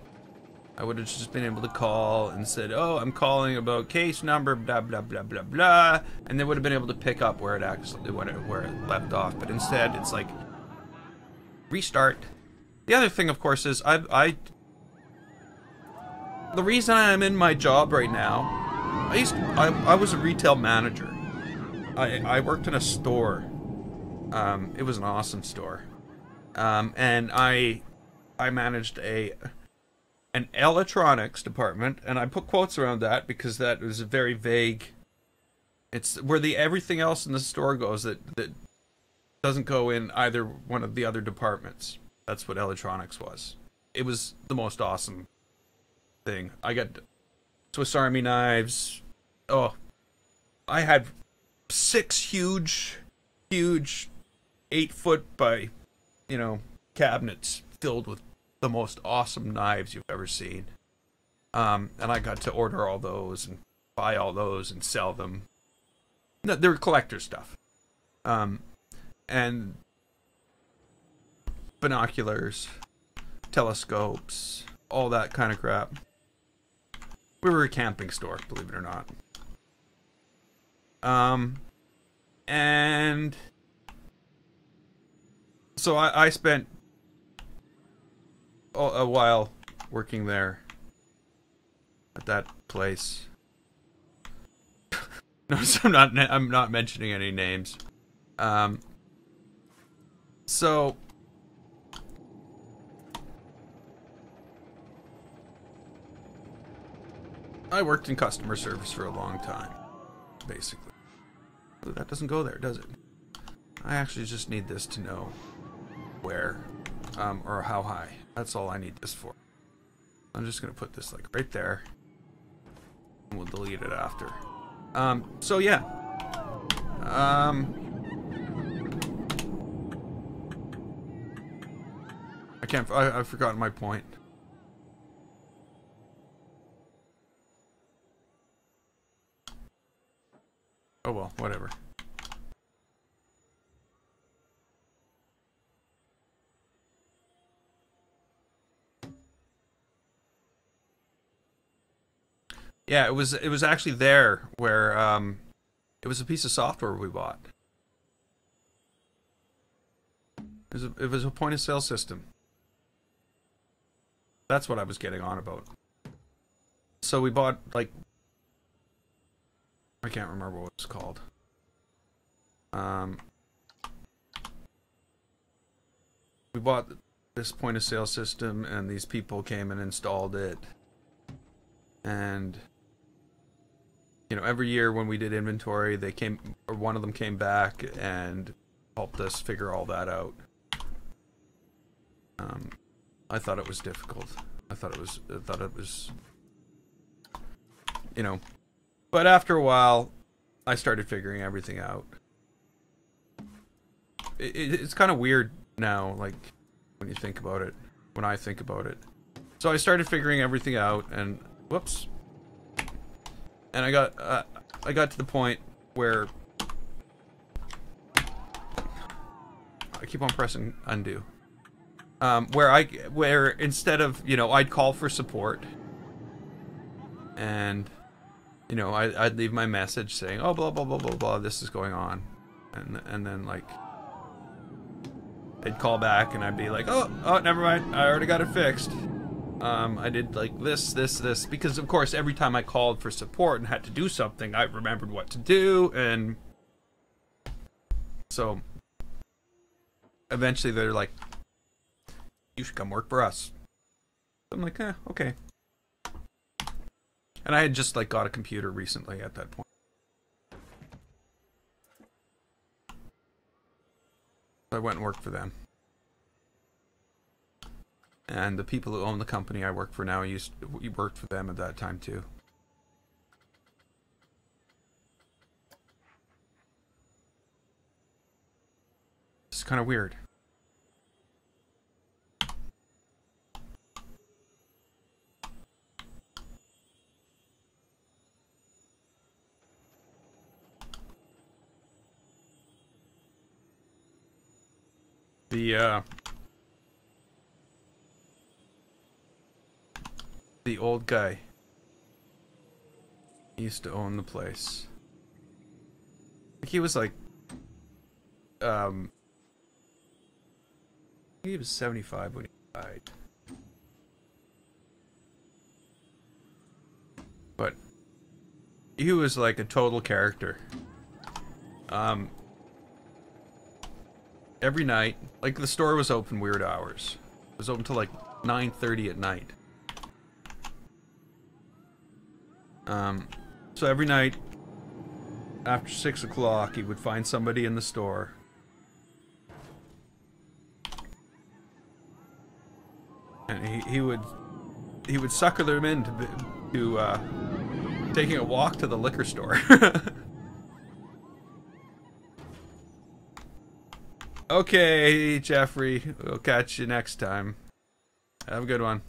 I would have just been able to call and said, oh, I'm calling about case number, blah, blah, blah, blah, blah. And they would have been able to pick up where it actually, where it left off. But instead, it's like, restart. The other thing, of course, is the reason I'm in my job right now, I was a retail manager. I worked in a store. It was an awesome store. And I managed an electronics department, and I put quotes around that because that was a very vague. It's where everything else in the store goes that doesn't go in either one of the other departments. That's what electronics was. It was the most awesome thing. I got Swiss Army knives. Oh, I had 6 huge 8-foot by, you know, cabinets filled with the most awesome knives you've ever seen. And I got to order all those and buy all those and sell them. No, they were collector stuff. And binoculars, telescopes, all that kind of crap. We were a camping store, believe it or not. And so I spent a while working there at that place. Notice I'm not mentioning any names. So I worked in customer service for a long time, basically. That doesn't go there, does it? I actually just need this to know where, or how high. That's all I need this for. I'm just gonna put this like right there, and we'll delete it after. So yeah. I've forgotten my point. Oh well, whatever. Yeah, it was actually there where it was a piece of software we bought. It was a point of sale system. That's what I was getting on about. So we bought, like, I can't remember what it's called. We bought this point of sale system, and these people came and installed it. And you know, every year when we did inventory, they came, or one of them came back and helped us figure all that out. I thought it was difficult. I thought it was, you know, but after a while, I started figuring everything out. It's kind of weird now, like, when you think about it, when I think about it. So I started figuring everything out, and whoops. And I got to the point where I keep on pressing undo. Where instead of, you know, I'd call for support, and you know, I'd leave my message saying, oh, blah blah blah blah blah, this is going on, and then like they'd call back and I'd be like, oh never mind, I already got it fixed. I did like this, because of course every time I called for support and had to do something, I remembered what to do, and so eventually they're like, you should come work for us. I'm like, okay. And I had just like got a computer recently at that point. So I went and worked for them. And the people who own the company I work for now, we worked for them at that time too. It's kind of weird. The old guy, he used to own the place. He was like, he was 75 when he died. But he was like a total character. Every night, like, the store was open weird hours. It was open till like 9:30 at night. So every night after 6 o'clock, he would find somebody in the store. And he would sucker them into taking a walk to the liquor store. Okay, Jeffrey, we'll catch you next time. Have a good one.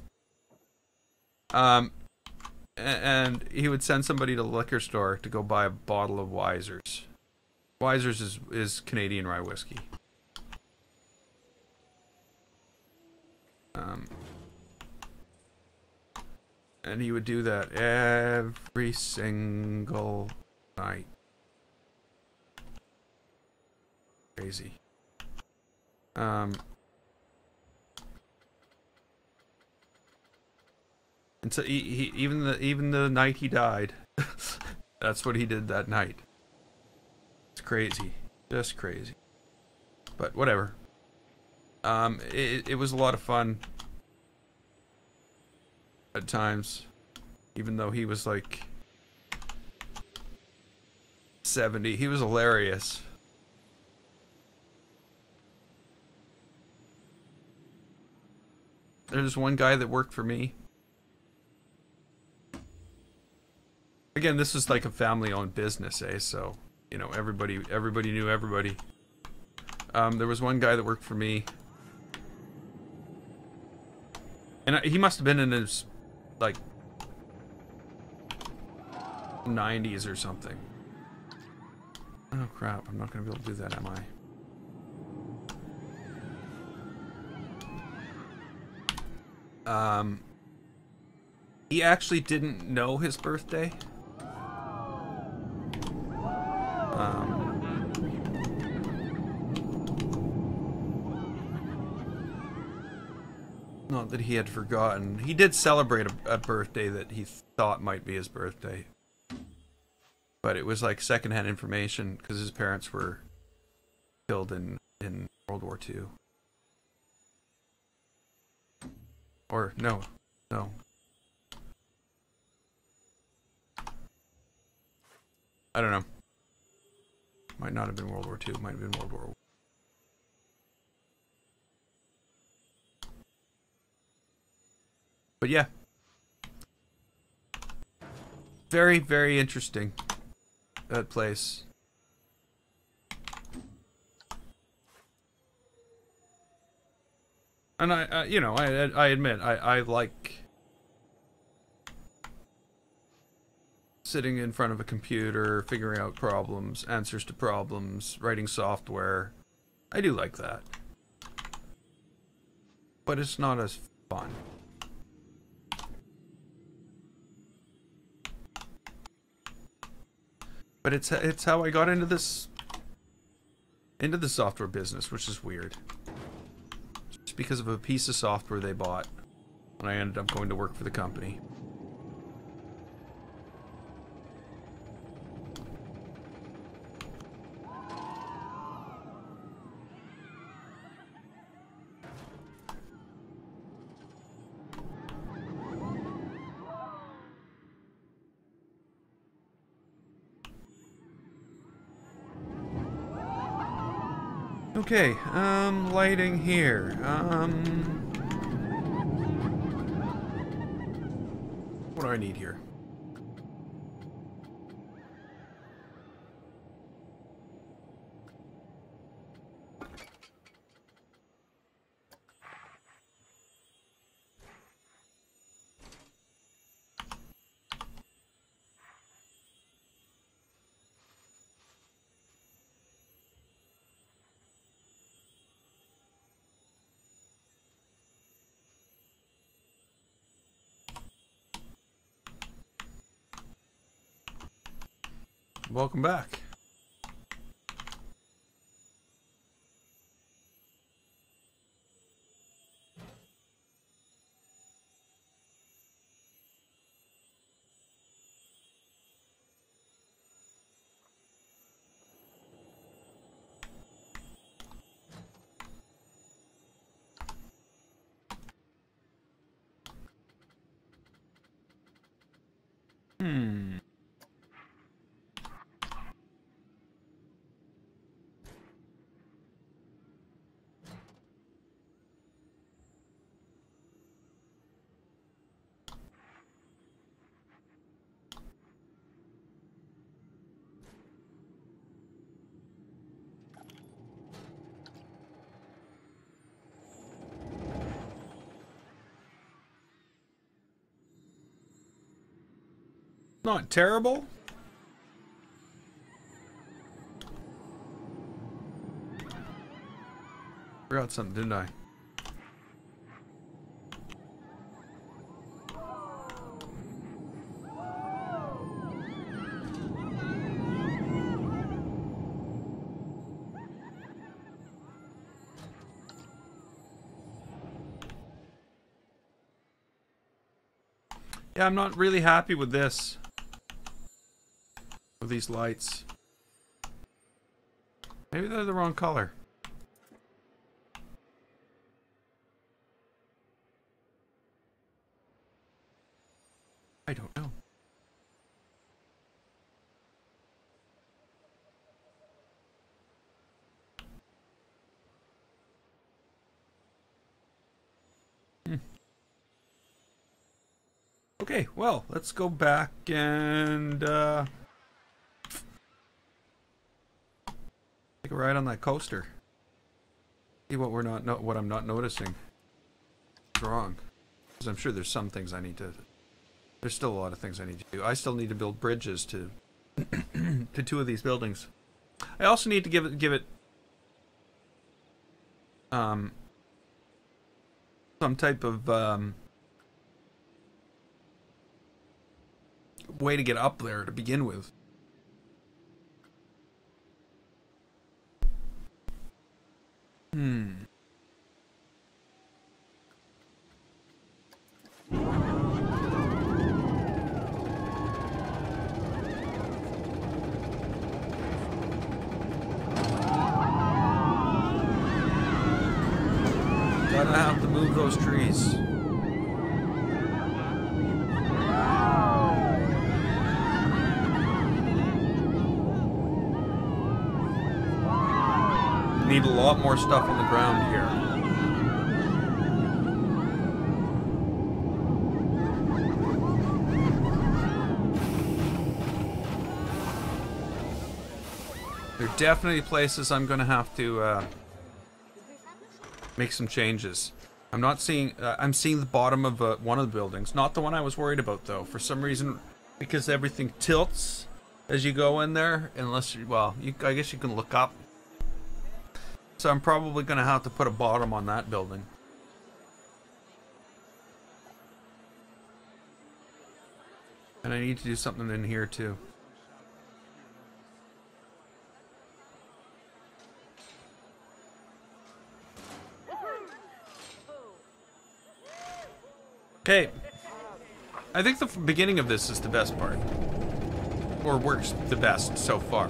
And he would send somebody to the liquor store to go buy a bottle of Wiser's. Wiser's is Canadian rye whiskey. And he would do that every single night. Crazy. And so even the night he died, that's what he did that night. It's crazy, just crazy. But whatever. It was a lot of fun at times, even though he was like 70. He was hilarious. There's one guy that worked for me. Again, this is like a family-owned business, eh? So, you know, everybody knew everybody. There was one guy that worked for me. And he must have been in his, like, 90s or something. Oh crap, I'm not gonna be able to do that, am I? He actually didn't know his birthday. Not that he had forgotten. He did celebrate a birthday that he thought might be his birthday. But it was like secondhand information because his parents were killed in World War II. Or, no. I don't know. Might not have been World War II. Might have been World War I. But yeah. Very, very interesting. That place. And you know, I admit, I like sitting in front of a computer, figuring out problems, answers to problems, writing software. I do like that. But it's not as fun. But it's how I got into the software business, which is weird. Just because of a piece of software they bought, and I ended up going to work for the company. Okay, lighting here. What do I need here? Welcome back. Not terrible. Forgot something, didn't I? Yeah, I'm not really happy with this. With these lights. Maybe they're the wrong color. I don't know. Okay, well, let's go back and take a ride on that coaster. See what what I'm not noticing. What's wrong? Because I'm sure there's some things I need to. There's still a lot of things I need to do. I still need to build bridges to to two of these buildings. I also need to give it some type of way to get up there to begin with. Gotta have to move those trees. Need a lot more stuff on the ground here. There are definitely places I'm gonna have to make some changes. I'm not seeing. I'm seeing the bottom of one of the buildings, not the one I was worried about though. For some reason, because everything tilts as you go in there. Unless you, well, I guess you can look up. So I'm probably gonna have to put a bottom on that building. And I need to do something in here too. Okay. I think the beginning of this is the best part. Or works the best so far.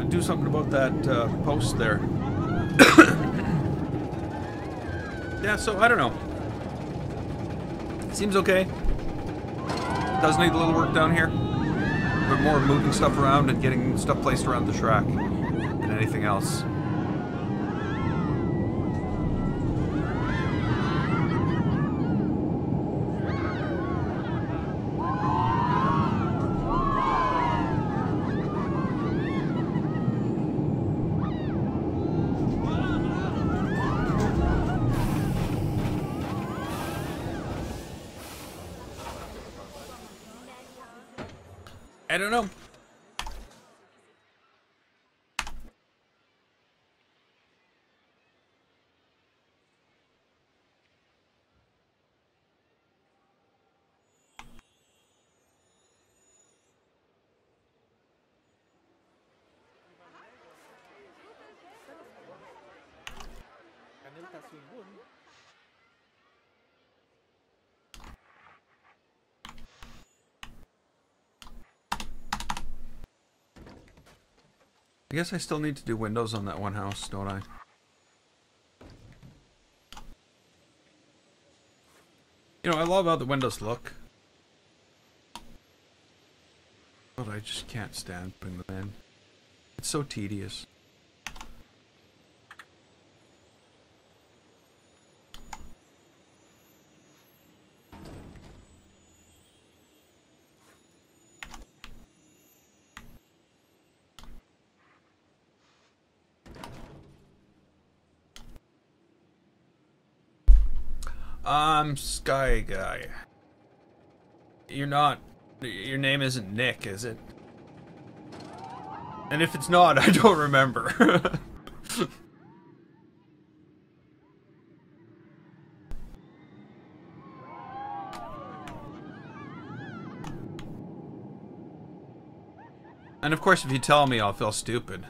Do something about that post there. Yeah, so I don't know. Seems okay. Does need a little work down here. But more moving stuff around and getting stuff placed around the track than anything else. I don't know. I guess I still need to do windows on that one house, don't I? You know, I love how the windows look. But I just can't stand putting them in. It's so tedious. Sky Guy. You're not... Your name isn't Nick, is it? And if it's not, I don't remember. And of course, if you tell me, I'll feel stupid.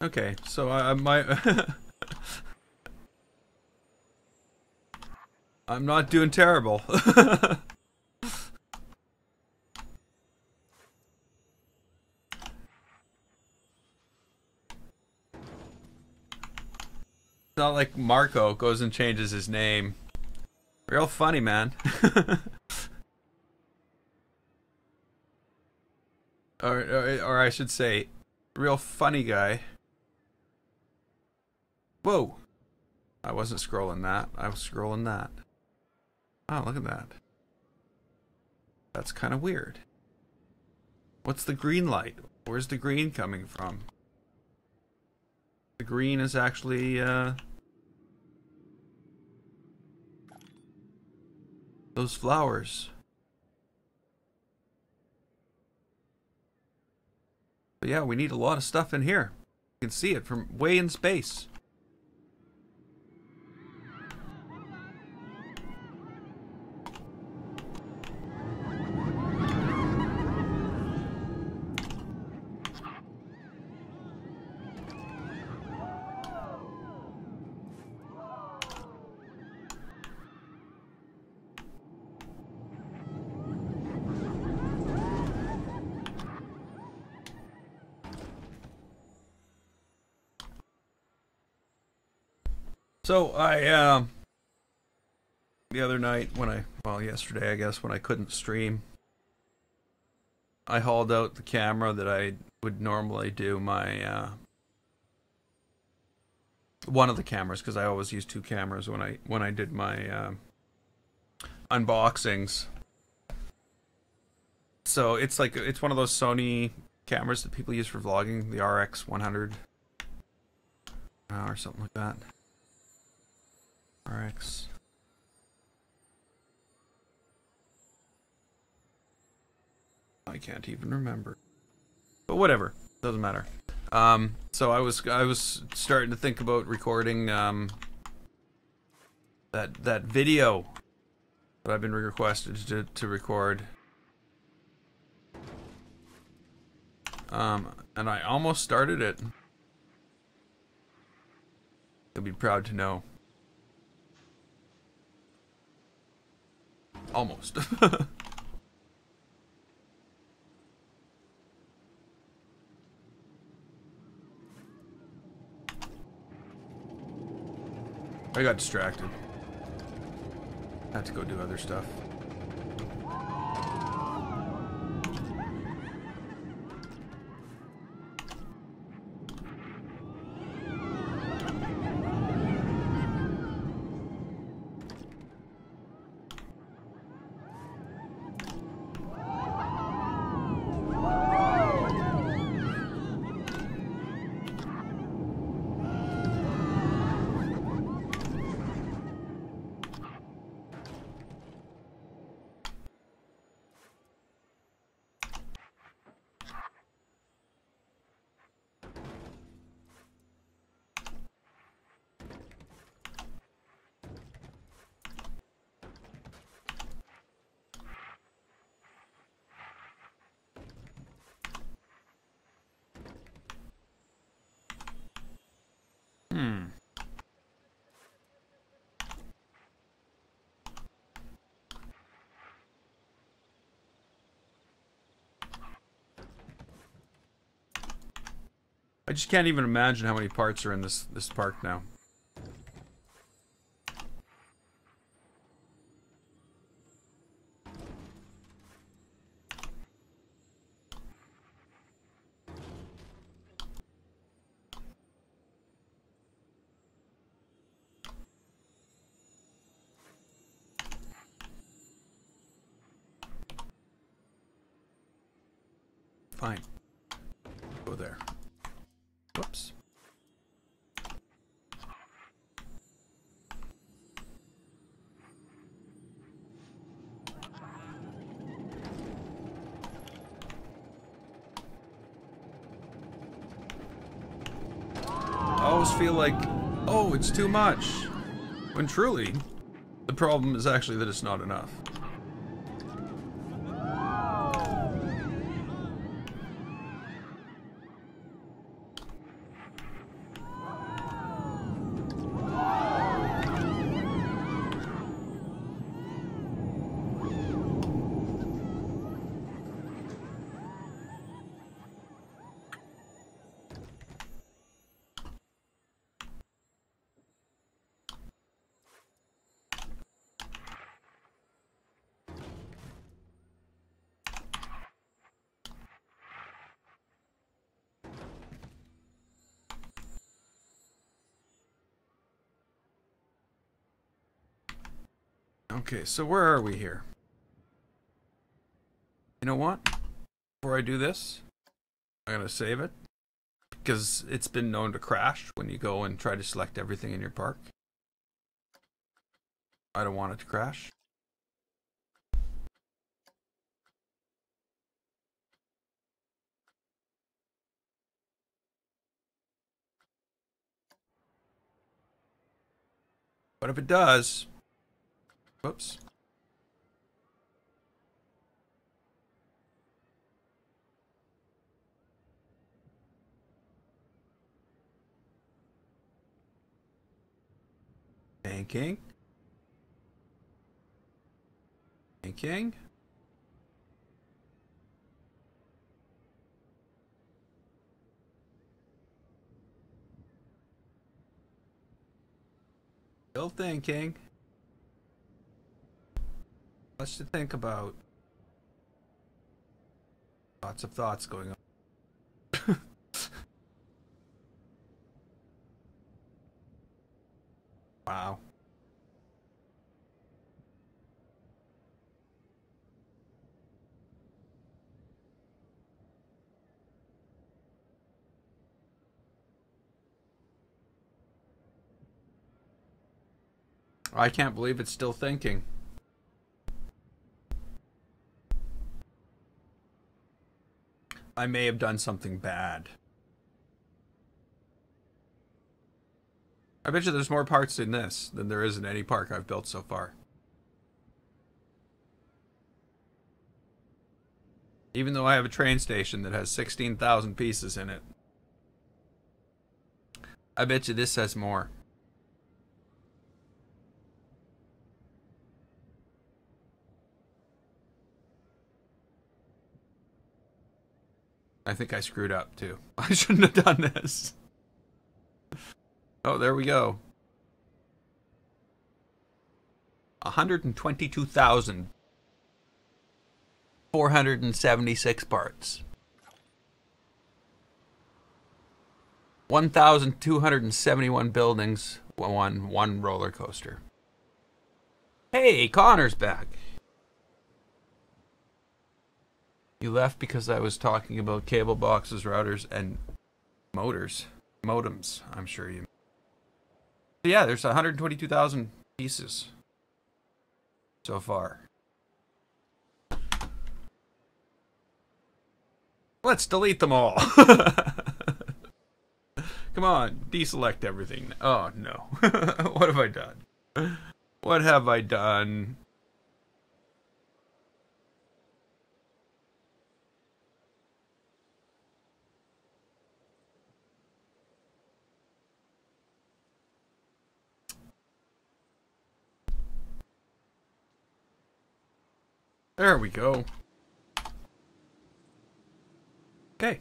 Okay, so I might... I'm not doing terrible. It's not like Marco goes and changes his name. Real funny, man. or I should say, real funny guy. Whoa. I wasn't scrolling that. I was scrolling that. Oh, look at that. That's kind of weird. What's the green light? Where's the green coming from? The green is actually, those flowers. But yeah, we need a lot of stuff in here. You can see it from way in space. So I the other night well, yesterday I guess, when I couldn't stream, I hauled out the camera that I would normally do my one of the cameras, because I always use two cameras when I did my unboxings. So it's one of those Sony cameras that people use for vlogging, the RX 100 or something like that. RX. I can't even remember. But whatever, doesn't matter. So I was starting to think about recording that video that I've been requested to record. And I almost started it. You'll be proud to know. Almost. I got distracted. Had to go do other stuff. I just can't even imagine how many parts are in this park now. Fine. Go there. Whoops. I always feel like, oh, it's too much. When truly, the problem is actually that it's not enough. Okay, so where are we here? You know what? Before I do this, I'm gonna save it. Because it's been known to crash when you go and try to select everything in your park. I don't want it to crash. But if it does... Whoops. Banking. Banking. Still thinking. Much to think about. Lots of thoughts going on. Wow. I can't believe it's still thinking. I may have done something bad. I bet you there's more parts in this than there is in any park I've built so far. Even though I have a train station that has 16,000 pieces in it. I bet you this has more. I think I screwed up too. I shouldn't have done this. Oh, there we go. 122,476 parts. 1,271 buildings, one roller coaster. Hey, Connor's back. You left because I was talking about cable boxes, routers, and motors. Modems, I'm sure you... Yeah, there's 122,000 pieces so far. Let's delete them all. Come on, deselect everything. Oh, no. What have I done? What have I done? There we go. Okay.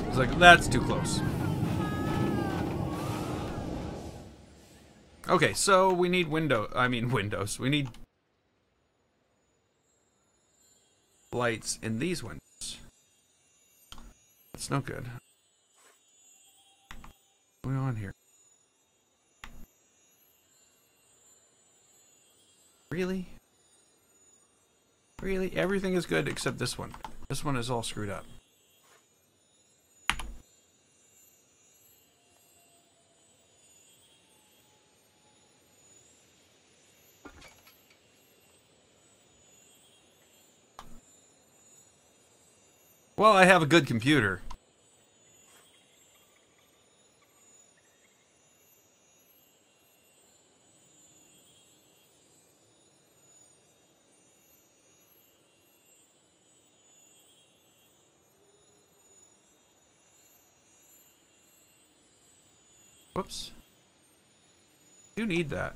It's like, that's too close. Okay, so we need windows. We need lights in these windows. That's no good. What's going on here? Really? Really? Everything is good except this one. This one is all screwed up. Well, I have a good computer. Whoops. Do need that.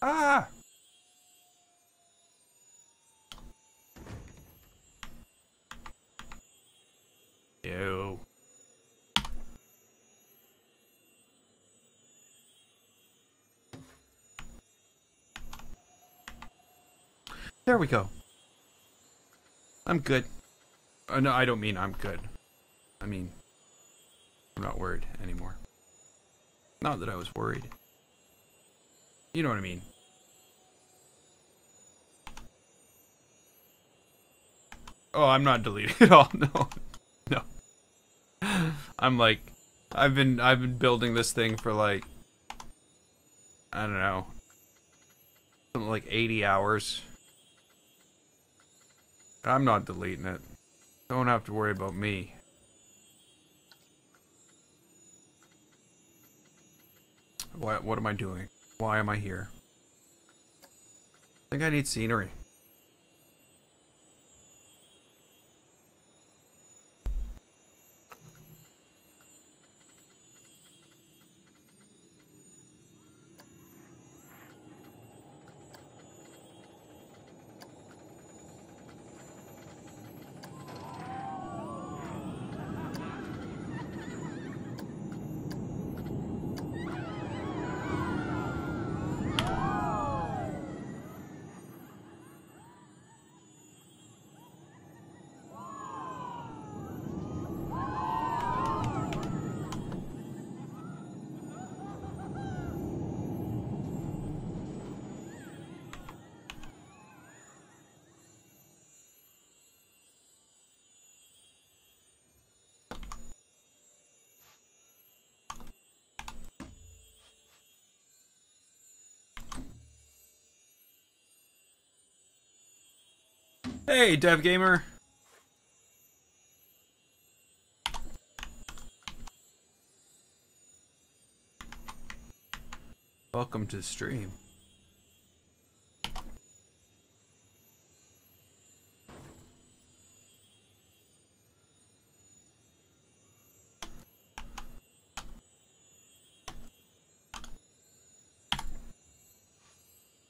Ah! Ew. There we go. I'm good. No, I don't mean I'm good. I mean, I'm not worried anymore. Not that I was worried. You know what I mean. Oh, I'm not deleting it all. No. No. I'm like, I've been building this thing for like, I don't know, something like 80 hours. I'm not deleting it. Don't have to worry about me. What am I doing? Why am I here? I think I need scenery. Hey, Dev Gamer. Welcome to the stream.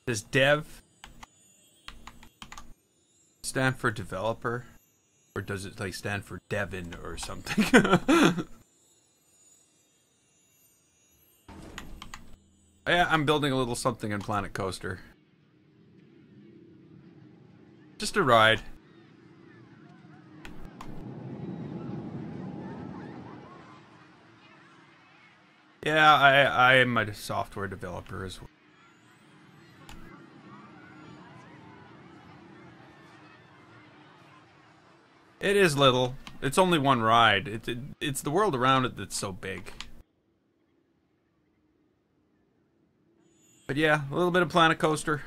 Does dev stand for developer? Or does it like stand for Devin or something? Yeah, I'm building a little something in Planet Coaster. Just a ride. Yeah, I am a software developer as well. It is little. It's only one ride. It's the world around it that's so big. But yeah, a little bit of Planet Coaster.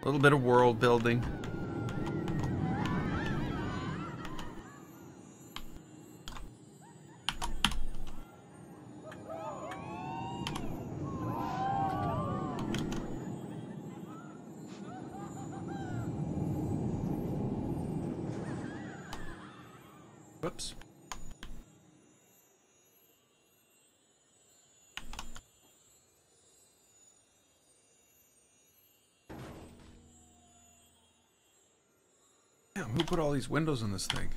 A little bit of world building. Whoops. Damn, who put all these windows in this thing?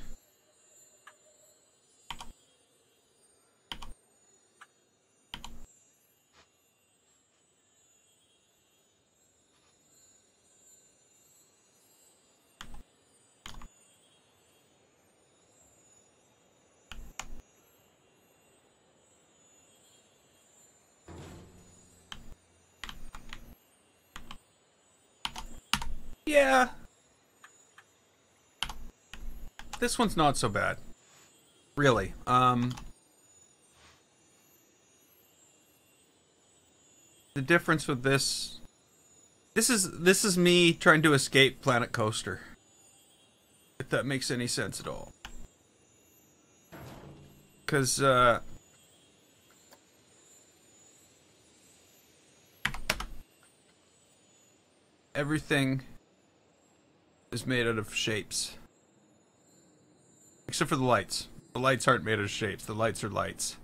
Yeah. This one's not so bad. Really. The difference with this is me trying to escape Planet Coaster. If that makes any sense at all. Cause everything is made out of shapes. Except for the lights. The lights aren't made out of shapes. The lights are lights.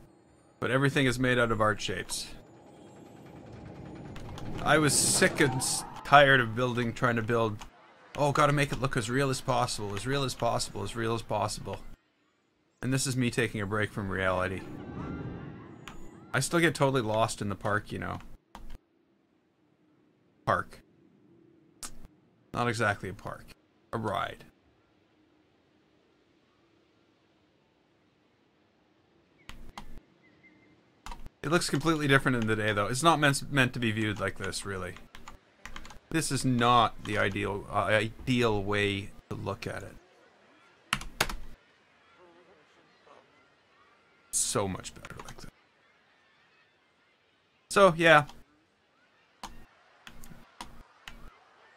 But everything is made out of art shapes. I was sick and tired of trying to build... Oh, gotta make it look as real as possible. As real as possible. As real as possible. And this is me taking a break from reality. I still get totally lost in the park, you know. Park. Not exactly a park. A ride. It looks completely different in the day, though. It's not meant to be viewed like this, really. This is not the ideal way to look at it. So much better like that. So, yeah.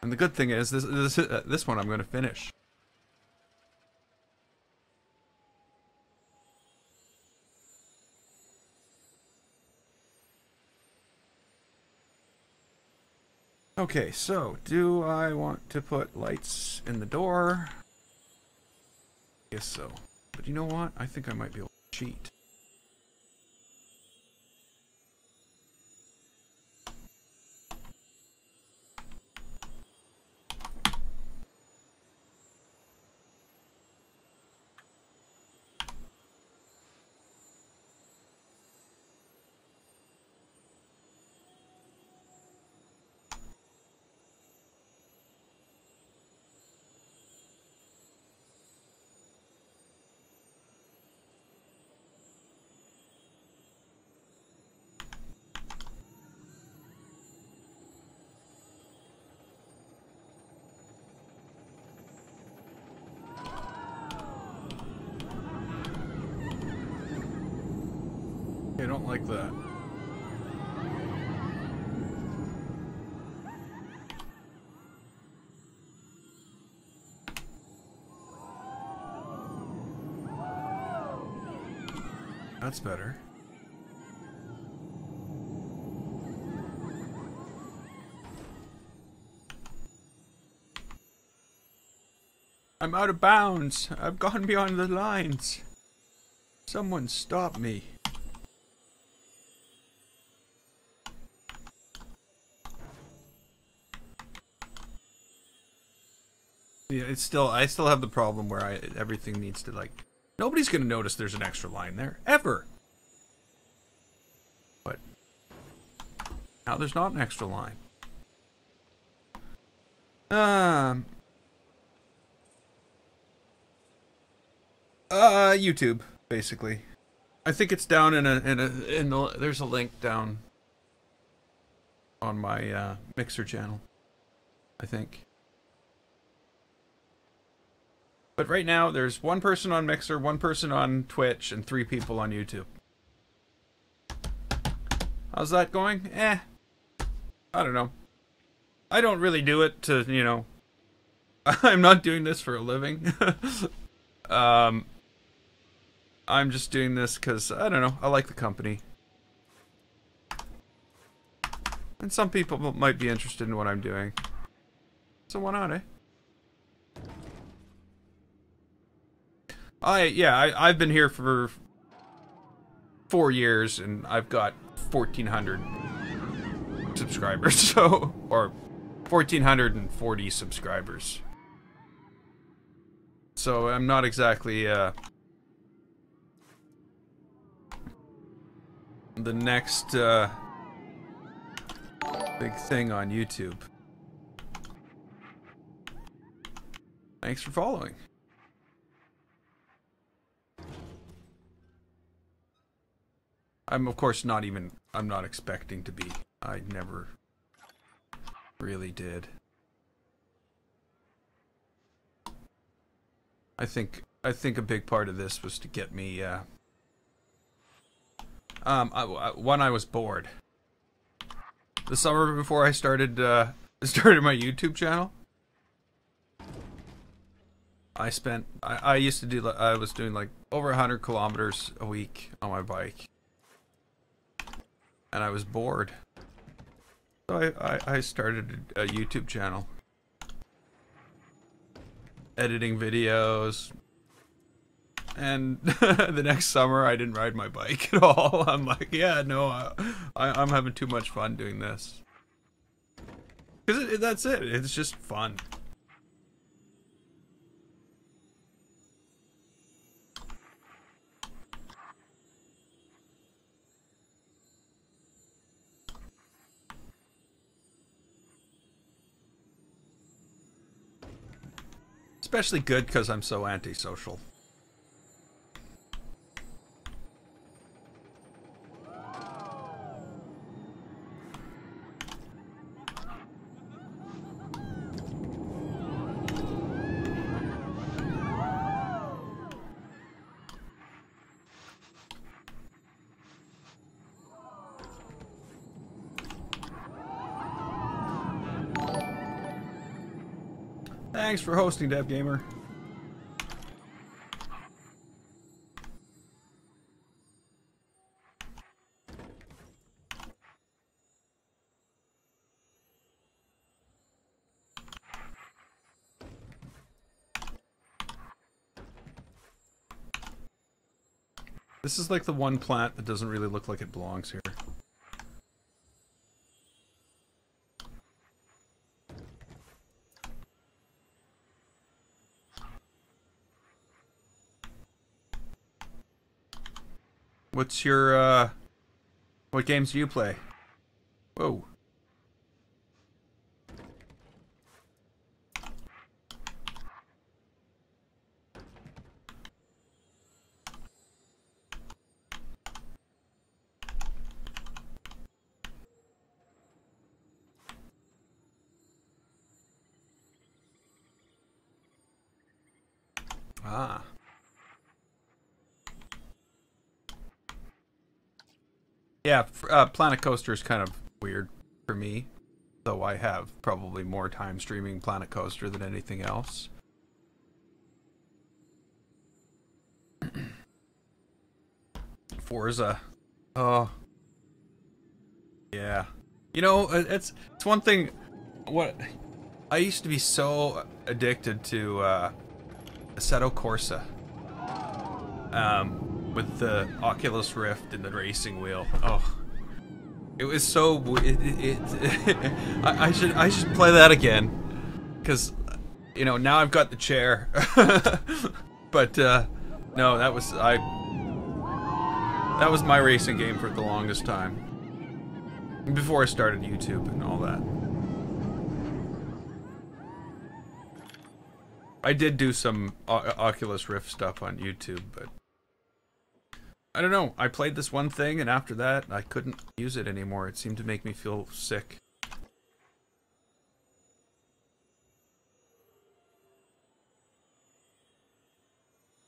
And the good thing is, this one I'm going to finish. Okay, so, do I want to put lights in the door? Guess so. But you know what? I think I might be able to cheat. I don't like that. That's better. I'm out of bounds. I've gone beyond the lines. Someone stop me. Yeah, it's still, I still have the problem where everything needs to, like, nobody's gonna notice there's an extra line there, ever. But now there's not an extra line. YouTube, basically. I think it's down there's a link down on my Mixer channel, I think. But right now, there's one person on Mixer, one person on Twitch, and 3 people on YouTube. How's that going? Eh. I don't know. I don't really do it to, you know... I'm not doing this for a living. I'm just doing this because, I don't know, I like the company. And some people might be interested in what I'm doing. So why not, eh? I've been here for 4 years and I've got 1,400 subscribers, so, or 1,440 subscribers. So I'm not exactly the next big thing on YouTube. Thanks for following. I'm of course not even, I'm not expecting to be. I never really did. I think a big part of this was to get me. When I was bored. The summer before I started my YouTube channel, I used to do, I was doing like over 100 kilometers a week on my bike, and I was bored, so I started a YouTube channel, editing videos, and the next summer I didn't ride my bike at all. I'm like, yeah, no, I'm having too much fun doing this, because that's it. It's just fun. Especially good because I'm so antisocial. Thanks for hosting, DevGamer. This is like the one plant that doesn't really look like it belongs here. What's your, what games do you play? Whoa. Ah. Yeah, Planet Coaster is kind of weird for me, though I have probably more time streaming Planet Coaster than anything else. Forza. Oh. Yeah. You know, it's one thing. What I used to be so addicted to Assetto Corsa. With the Oculus Rift and the racing wheel. Oh, it was so. I should play that again, because you know now I've got the chair. But no, that was my racing game for the longest time, before I started YouTube and all that. I did do some Oculus Rift stuff on YouTube, but I don't know. I played this one thing, and after that, I couldn't use it anymore. It seemed to make me feel sick.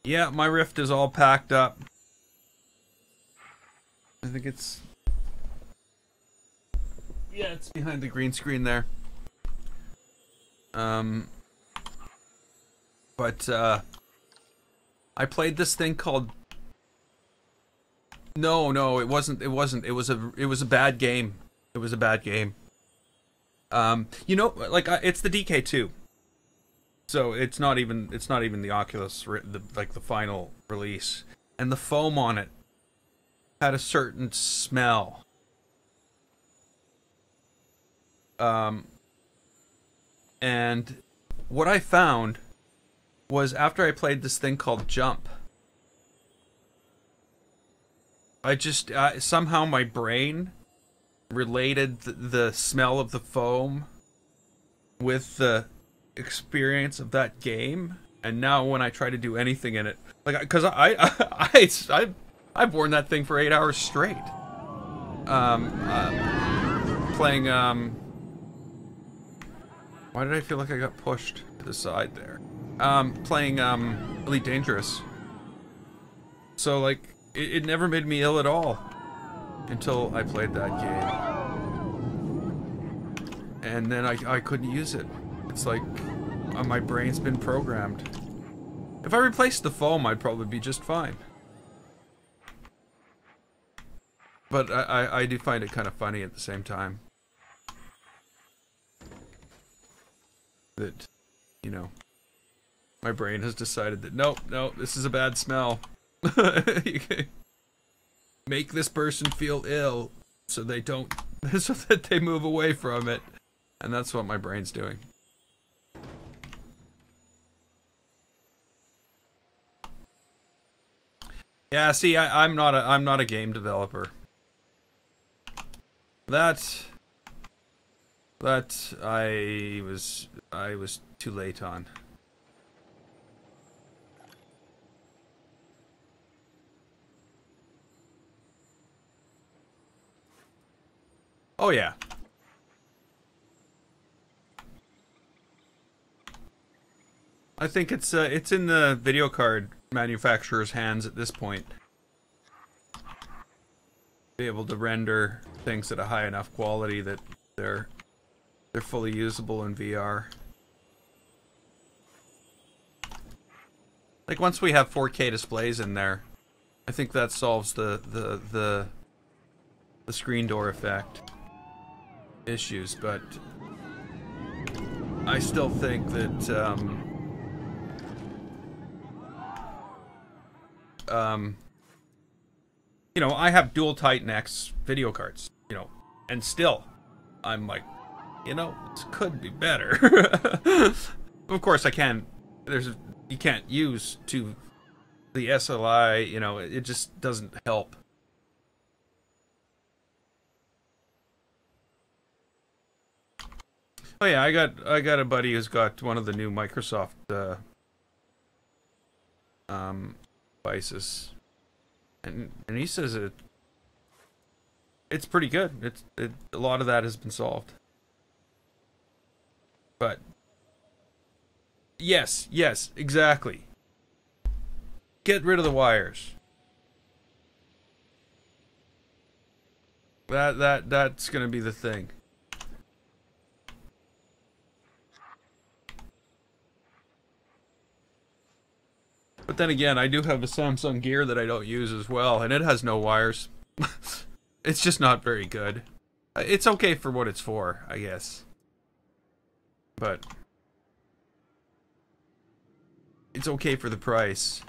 Yeah, my Rift is all packed up. I think it's... yeah, it's behind the green screen there. But, I played this thing called... No, it wasn't. It was a bad game. It was a bad game. You know, like it's the DK2. So it's not even the Oculus, like the final release, and the foam on it had a certain smell. And what I found was, after I played this thing called Jump, I just, somehow my brain related the smell of the foam with the experience of that game, and now when I try to do anything in it, like, because I've worn that thing for 8 hours straight. Playing, why did I feel like I got pushed to the side there? Playing Elite Dangerous. So like it never made me ill at all until I played that game, and then I couldn't use it. It's like my brain's been programmed. If I replaced the foam, I'd probably be just fine. But I do find it kind of funny at the same time. That, you know, my brain has decided that nope, this is a bad smell. Make this person feel ill so they don't, so that they move away from it. And that's what my brain's doing. Yeah, see, I'm not a game developer. That I was too late on. Oh yeah. I think it's in the video card manufacturer's hands at this point. Be able to render things at a high enough quality that they're fully usable in VR. Like once we have 4K displays in there, I think that solves the screen door effect issues, but I still think that you know, I have dual Titan X video cards, you know, and still I'm like, you know, this could be better. Of course I can. You can't use the SLI, you know, it just doesn't help. Oh yeah, I got a buddy who's got one of the new Microsoft devices, and he says it's pretty good. A lot of that has been solved. But yes, exactly. Get rid of the wires. That's gonna be the thing. But then again, I do have a Samsung Gear that I don't use as well, and it has no wires. It's just not very good. It's okay for what it's for, I guess. But it's okay for the price.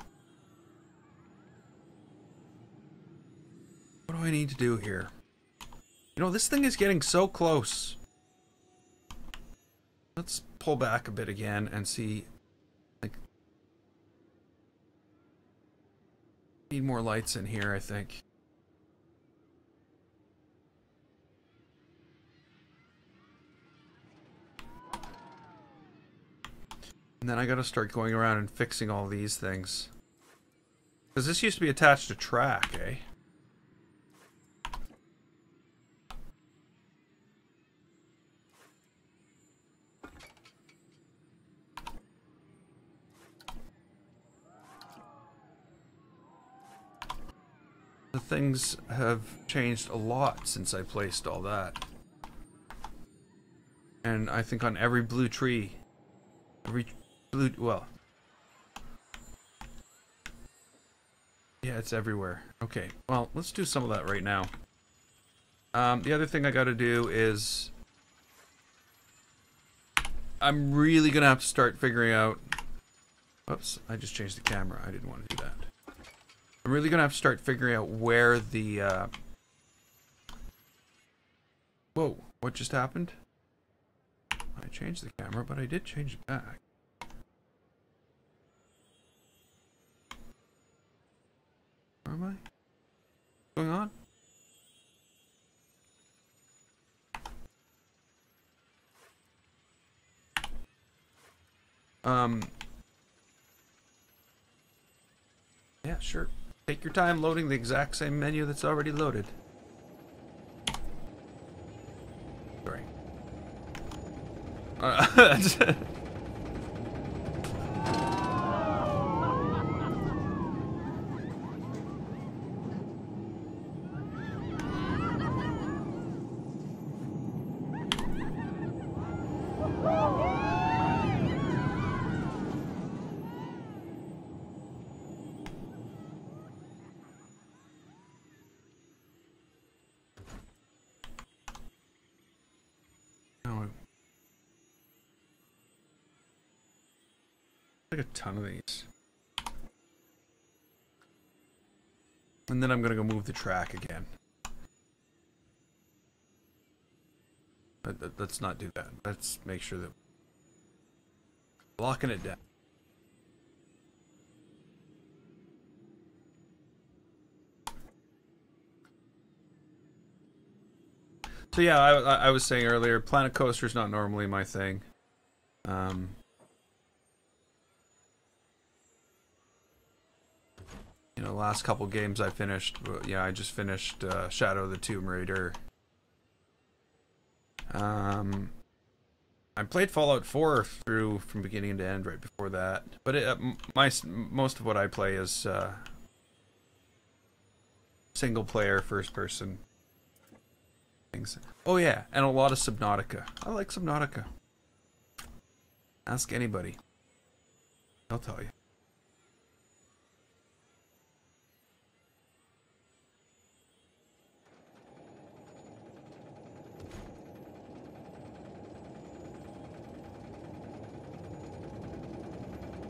What do I need to do here? You know, this thing is getting so close. Let's pull back a bit again and see. Like, need more lights in here, I think. And then I gotta start going around and fixing all these things. Because this used to be attached to track, eh? The things have changed a lot since I placed all that. And I think on every blue tree, well, yeah, it's everywhere. Okay, well, let's do some of that right now. The other thing I gotta do is I'm really gonna have to start figuring out, oops, I just changed the camera. I didn't want to do that. I'm really gonna have to start figuring out where the whoa, what just happened? I changed the camera, but I did change it back. Where am I? What's going on? Yeah, sure. Take your time loading the exact same menu that's already loaded. Sorry. Like a ton of these. And then I'm gonna go move the track again. Let's not do that. Let's make sure that locking it down. So yeah, I was saying earlier, Planet Coaster's not normally my thing. You know, last couple games I finished, yeah, I just finished Shadow of the Tomb Raider. I played Fallout 4 through from beginning to end right before that, but most of what I play is single player, first person things. Oh yeah, and a lot of Subnautica. I like Subnautica. Ask anybody. They'll tell you.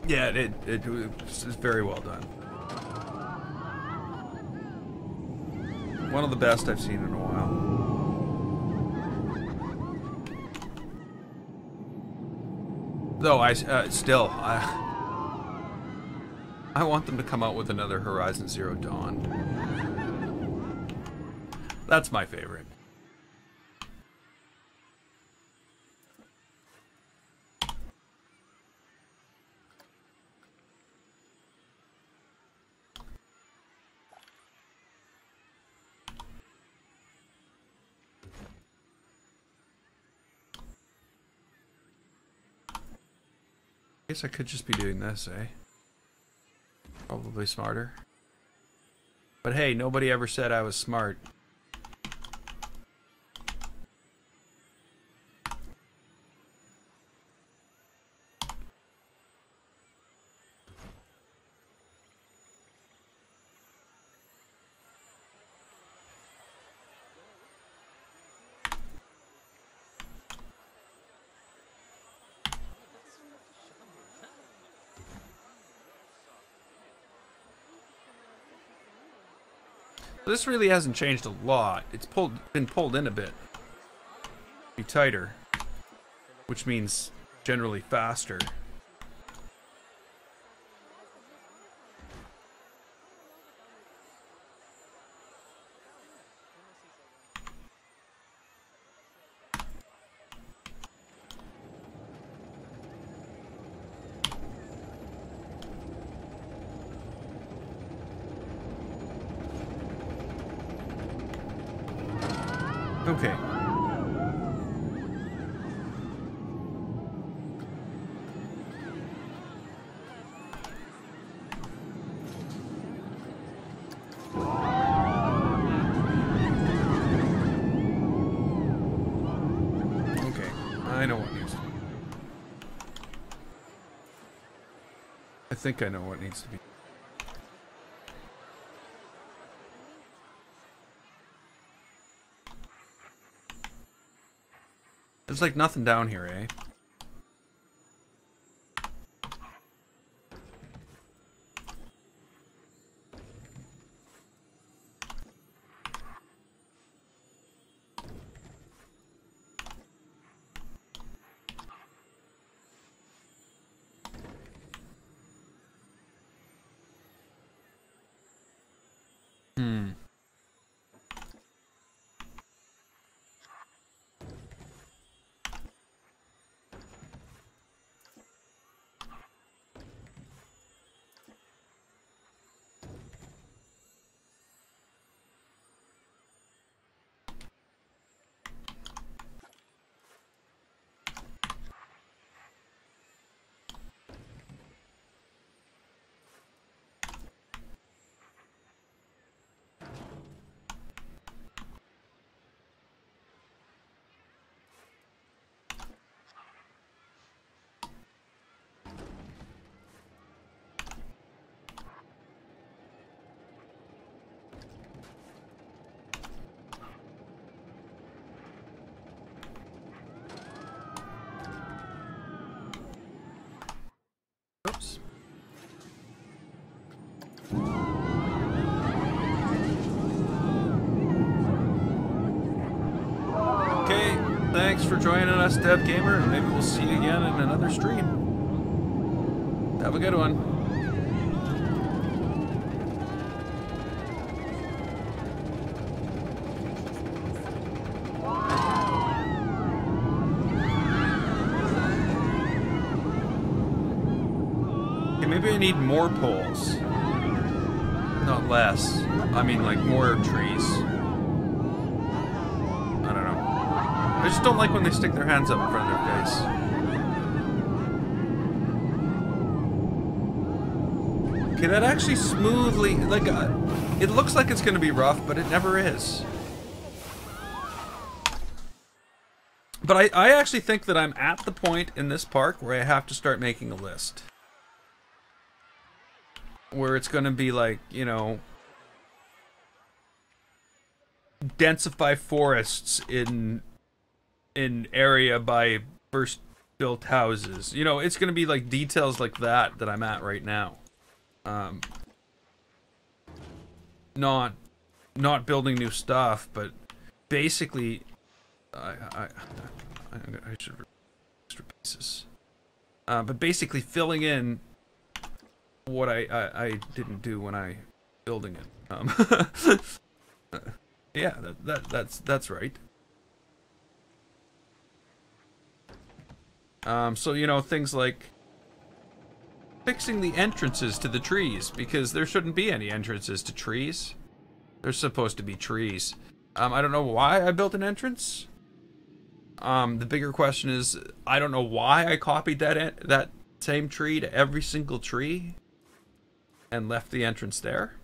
Yeah, it was very well done. One of the best I've seen in a while. Though I want them to come out with another Horizon Zero Dawn. That's my favorite. I guess I could just be doing this, eh? Probably smarter. But hey, nobody ever said I was smart. This really hasn't changed a lot. It's been pulled in a bit. Be tighter, which means generally faster. Okay. Okay, I know what needs to be. I think I know what needs to be. There's like nothing down here, eh? Oops. Okay, thanks for joining us, Dev Gamer, and maybe we'll see you again in another stream. Have a good one. Maybe I need more poles. Not less. I mean, like, more trees. I don't know. I just don't like when they stick their hands up in front of their face. Okay, that actually smoothly... Like, it looks like it's gonna be rough, but it never is. But I actually think that I'm at the point in this park where I have to start making a list. Where it's going to be like, you know, densify forests in area by first built houses. You know, it's going to be like details like that I'm at right now. Not building new stuff, but basically I should extra pieces. But basically filling in what I didn't do when I building it. Yeah, that's right. So you know, things like fixing the entrances to the trees, because there shouldn't be any entrances to trees. There's supposed to be trees. I don't know why I built an entrance. The bigger question is, I don't know why I copied that same tree to every single tree and left the entrance there.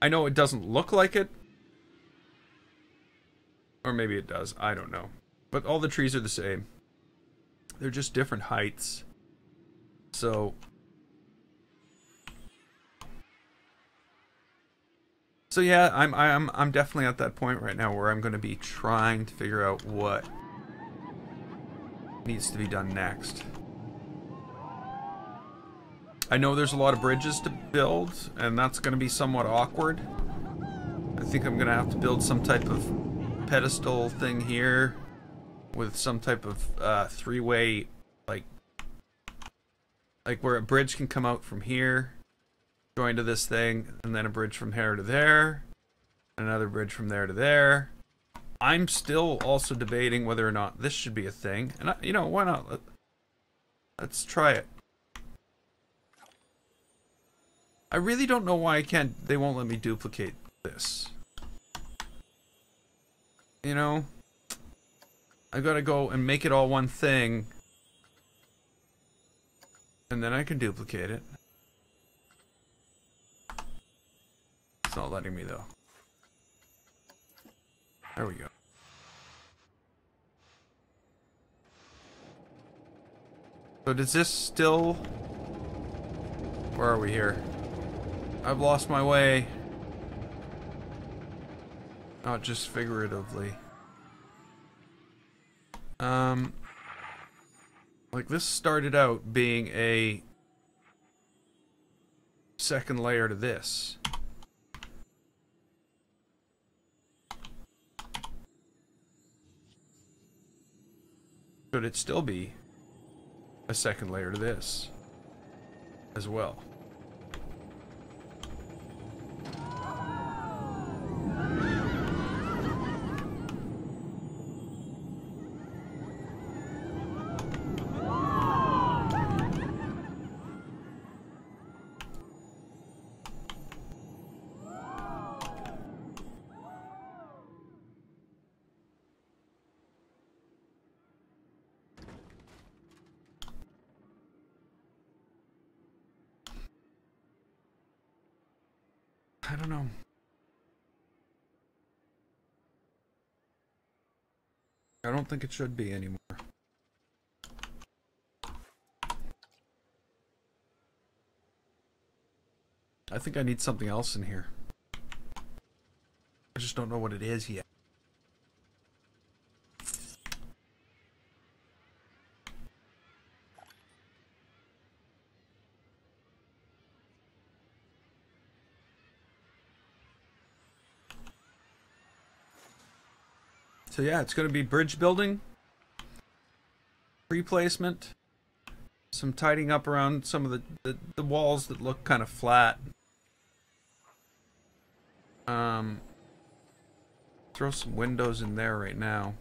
I know it doesn't look like it. Or maybe it does. I don't know. But all the trees are the same. They're just different heights. So yeah, I'm definitely at that point right now where I'm going to be trying to figure out what needs to be done next. I know there's a lot of bridges to build, and that's going to be somewhat awkward. I think I'm going to have to build some type of pedestal thing here with some type of three-way, like where a bridge can come out from here, join to this thing, and then a bridge from here to there, another bridge from there to there. I'm still also debating whether or not this should be a thing, and you know, why not? Let's try it. I really don't know why they won't let me duplicate this. You know? I gotta go and make it all one thing. And then I can duplicate it. It's not letting me though. There we go. So does this still... Where are we here? I've lost my way. Not just figuratively. Like this started out being a second layer to this. Should it still be a second layer to this as well? I don't know. I don't think it should be anymore. I think I need something else in here. I just don't know what it is yet. So yeah, it's going to be bridge building, replacement, some tidying up around some of the walls that look kind of flat. Throw some windows in there right now.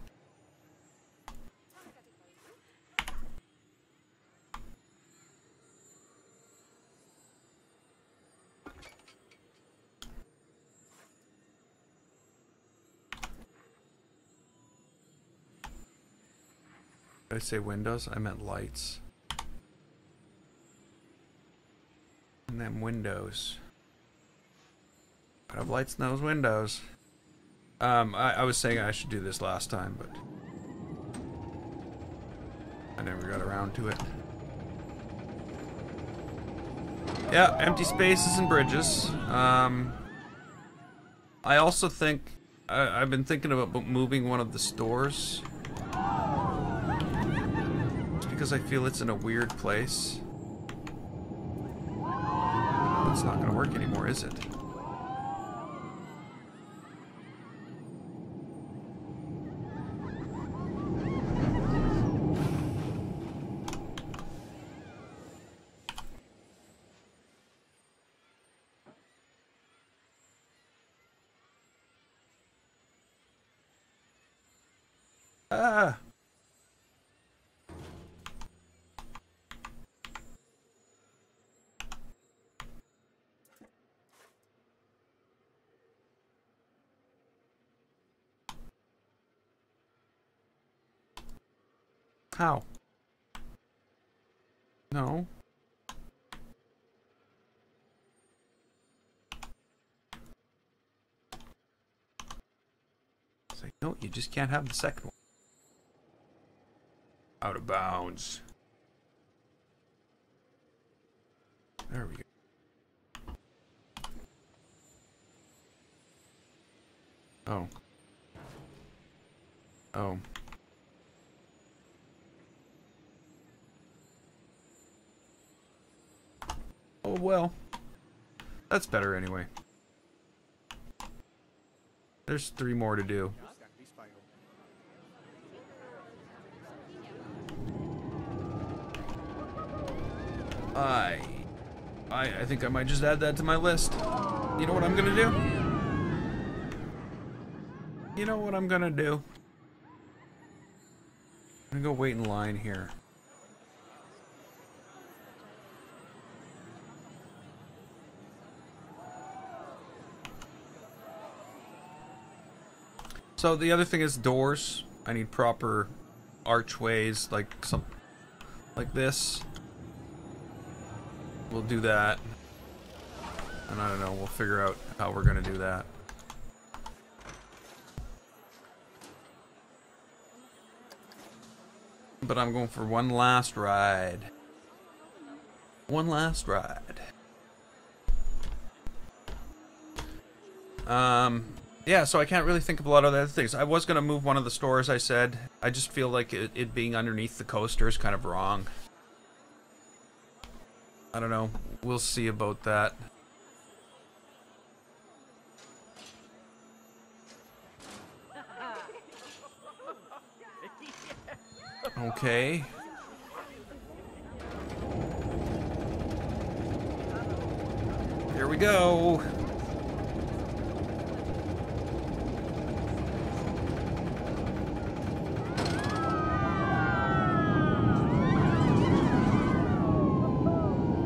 Did I say windows? I meant lights. And then windows. I have lights in those windows. I was saying I should do this last time, but I never got around to it. Yeah, empty spaces and bridges. I also think I've been thinking about moving one of the stores. Just because I feel it's in a weird place. It's not going to work anymore, is it? Ah! How? No. It's like, no, you just can't have the second one. Out of bounds. There we go. Oh. Oh. Oh well. That's better anyway. There's 3 more to do. I think I might just add that to my list. You know what I'm gonna do? You know what I'm gonna do? I'm gonna go wait in line here. So the other thing is doors. I need proper archways, like this. We'll do that. And I don't know, we'll figure out how we're gonna do that. But I'm going for one last ride. One last ride. Yeah, so I can't really think of a lot of other things. I was gonna move one of the stores, I said. I just feel like it being underneath the coaster is kind of wrong. I don't know. We'll see about that. Okay. Here we go.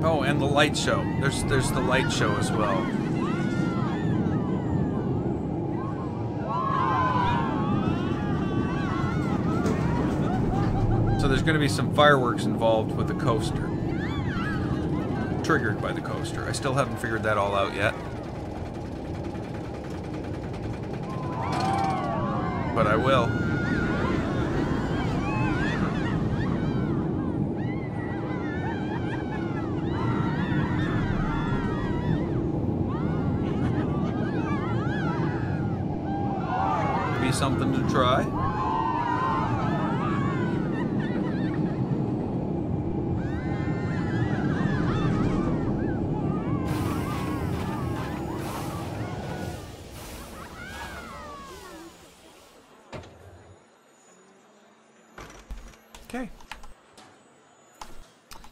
Oh, and the light show. There's the light show as well. So there's going to be some fireworks involved with the coaster. Triggered by the coaster. I still haven't figured that all out yet. But I will. Be something to try.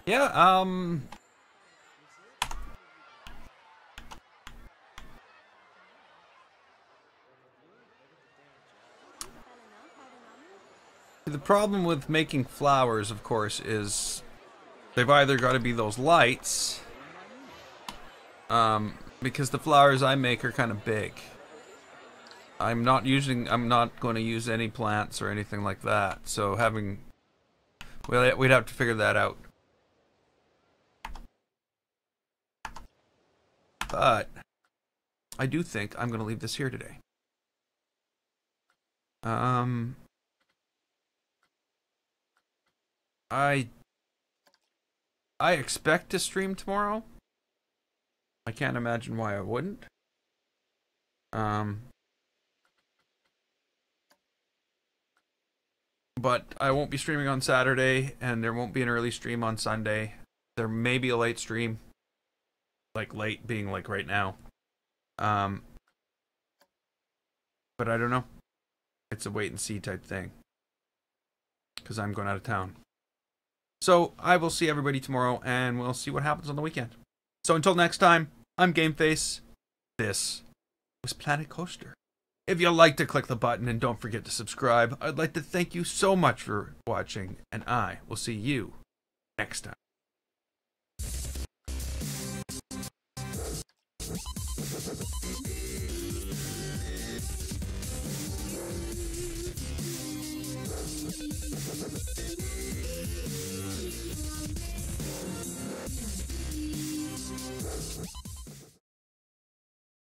Yeah, the problem with making flowers, of course, is they've either got to be those lights, because the flowers I make are kind of big. I'm not going to use any plants or anything like that, so well, we'd have to figure that out. But I do think I'm going to leave this here today. I expect to stream tomorrow. I can't imagine why I wouldn't. But I won't be streaming on Saturday, and there won't be an early stream on Sunday. There may be a late stream. Like, late being like right now. But I don't know. It's a wait and see type thing. Because I'm going out of town. So, I will see everybody tomorrow, and we'll see what happens on the weekend. So, until next time, I'm GameFace. This was Planet Coaster. If you like to click the button and don't forget to subscribe, I'd like to thank you so much for watching, and I will see you next time.